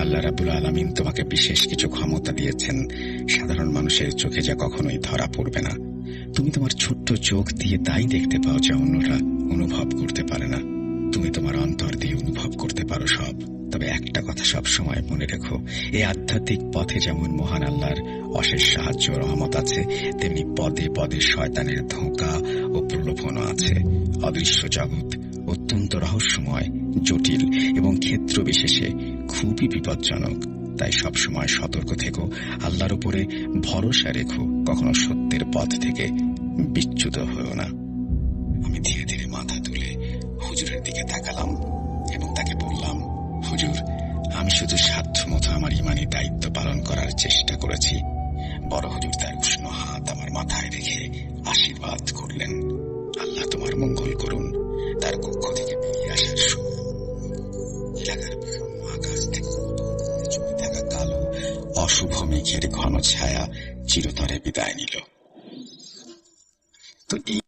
Speaker 1: আল্লাহ রাব্বুল আলামিন তোমাকে বিশেষ কিছু ক্ষমতা দিয়েছেন, সাধারণ মানুষের চোখে যা কখনোই ধরা পড়বে না। তুমি তোমার ছোট্ট চোখ দিয়ে তাই দেখতে পাও যা অন্যরা অনুভব করতে পারে না। তুমি তোমার অন্তর দিয়ে অনুভব করতে পারো সব। তবে একটা কথা সব সময় মনে রেখো, এই আধ্যাত্মিক পথে যেমন মহান আল্লাহর অশেষ সাহায্য রহমত আছে, তেমনি পদে পদে শয়তানের ধোঁকা ও প্রলোভনও আছে। অদৃশ্য জগৎ অত্যন্ত রহস্যময়, জটিল এবং ক্ষেত্র বিশেষে খুবই বিপজ্জনক। তাই সবসময় সতর্ক থেকো, আল্লাহর উপরে ভরসা রেখো, কখনো সত্যের পথ থেকে বিচ্যুত হও না। আমি ধীরে ধীরে মাথা তুলে হুজুরের দিকে তাকালাম এবং তাকে বললাম, হুজুর, আমি শুধু সাধ্যমতো আমার ইমানি দায়িত্ব পালন করার চেষ্টা করেছি। বড় হুজুর তার উষ্ণ হাত আমার মাথায় রেখে আশীর্বাদ করলেন, আল্লাহ তোমার মঙ্গল করুন। তার কক্ষ থেকে বেরিয়ে আসার সময় এলাকার বিভিন্ন আকাশ থেকে জমে থাকা কালো অশুভ মেঘের ঘন ছায়া চিরতরে বিদায় নিল। তো এই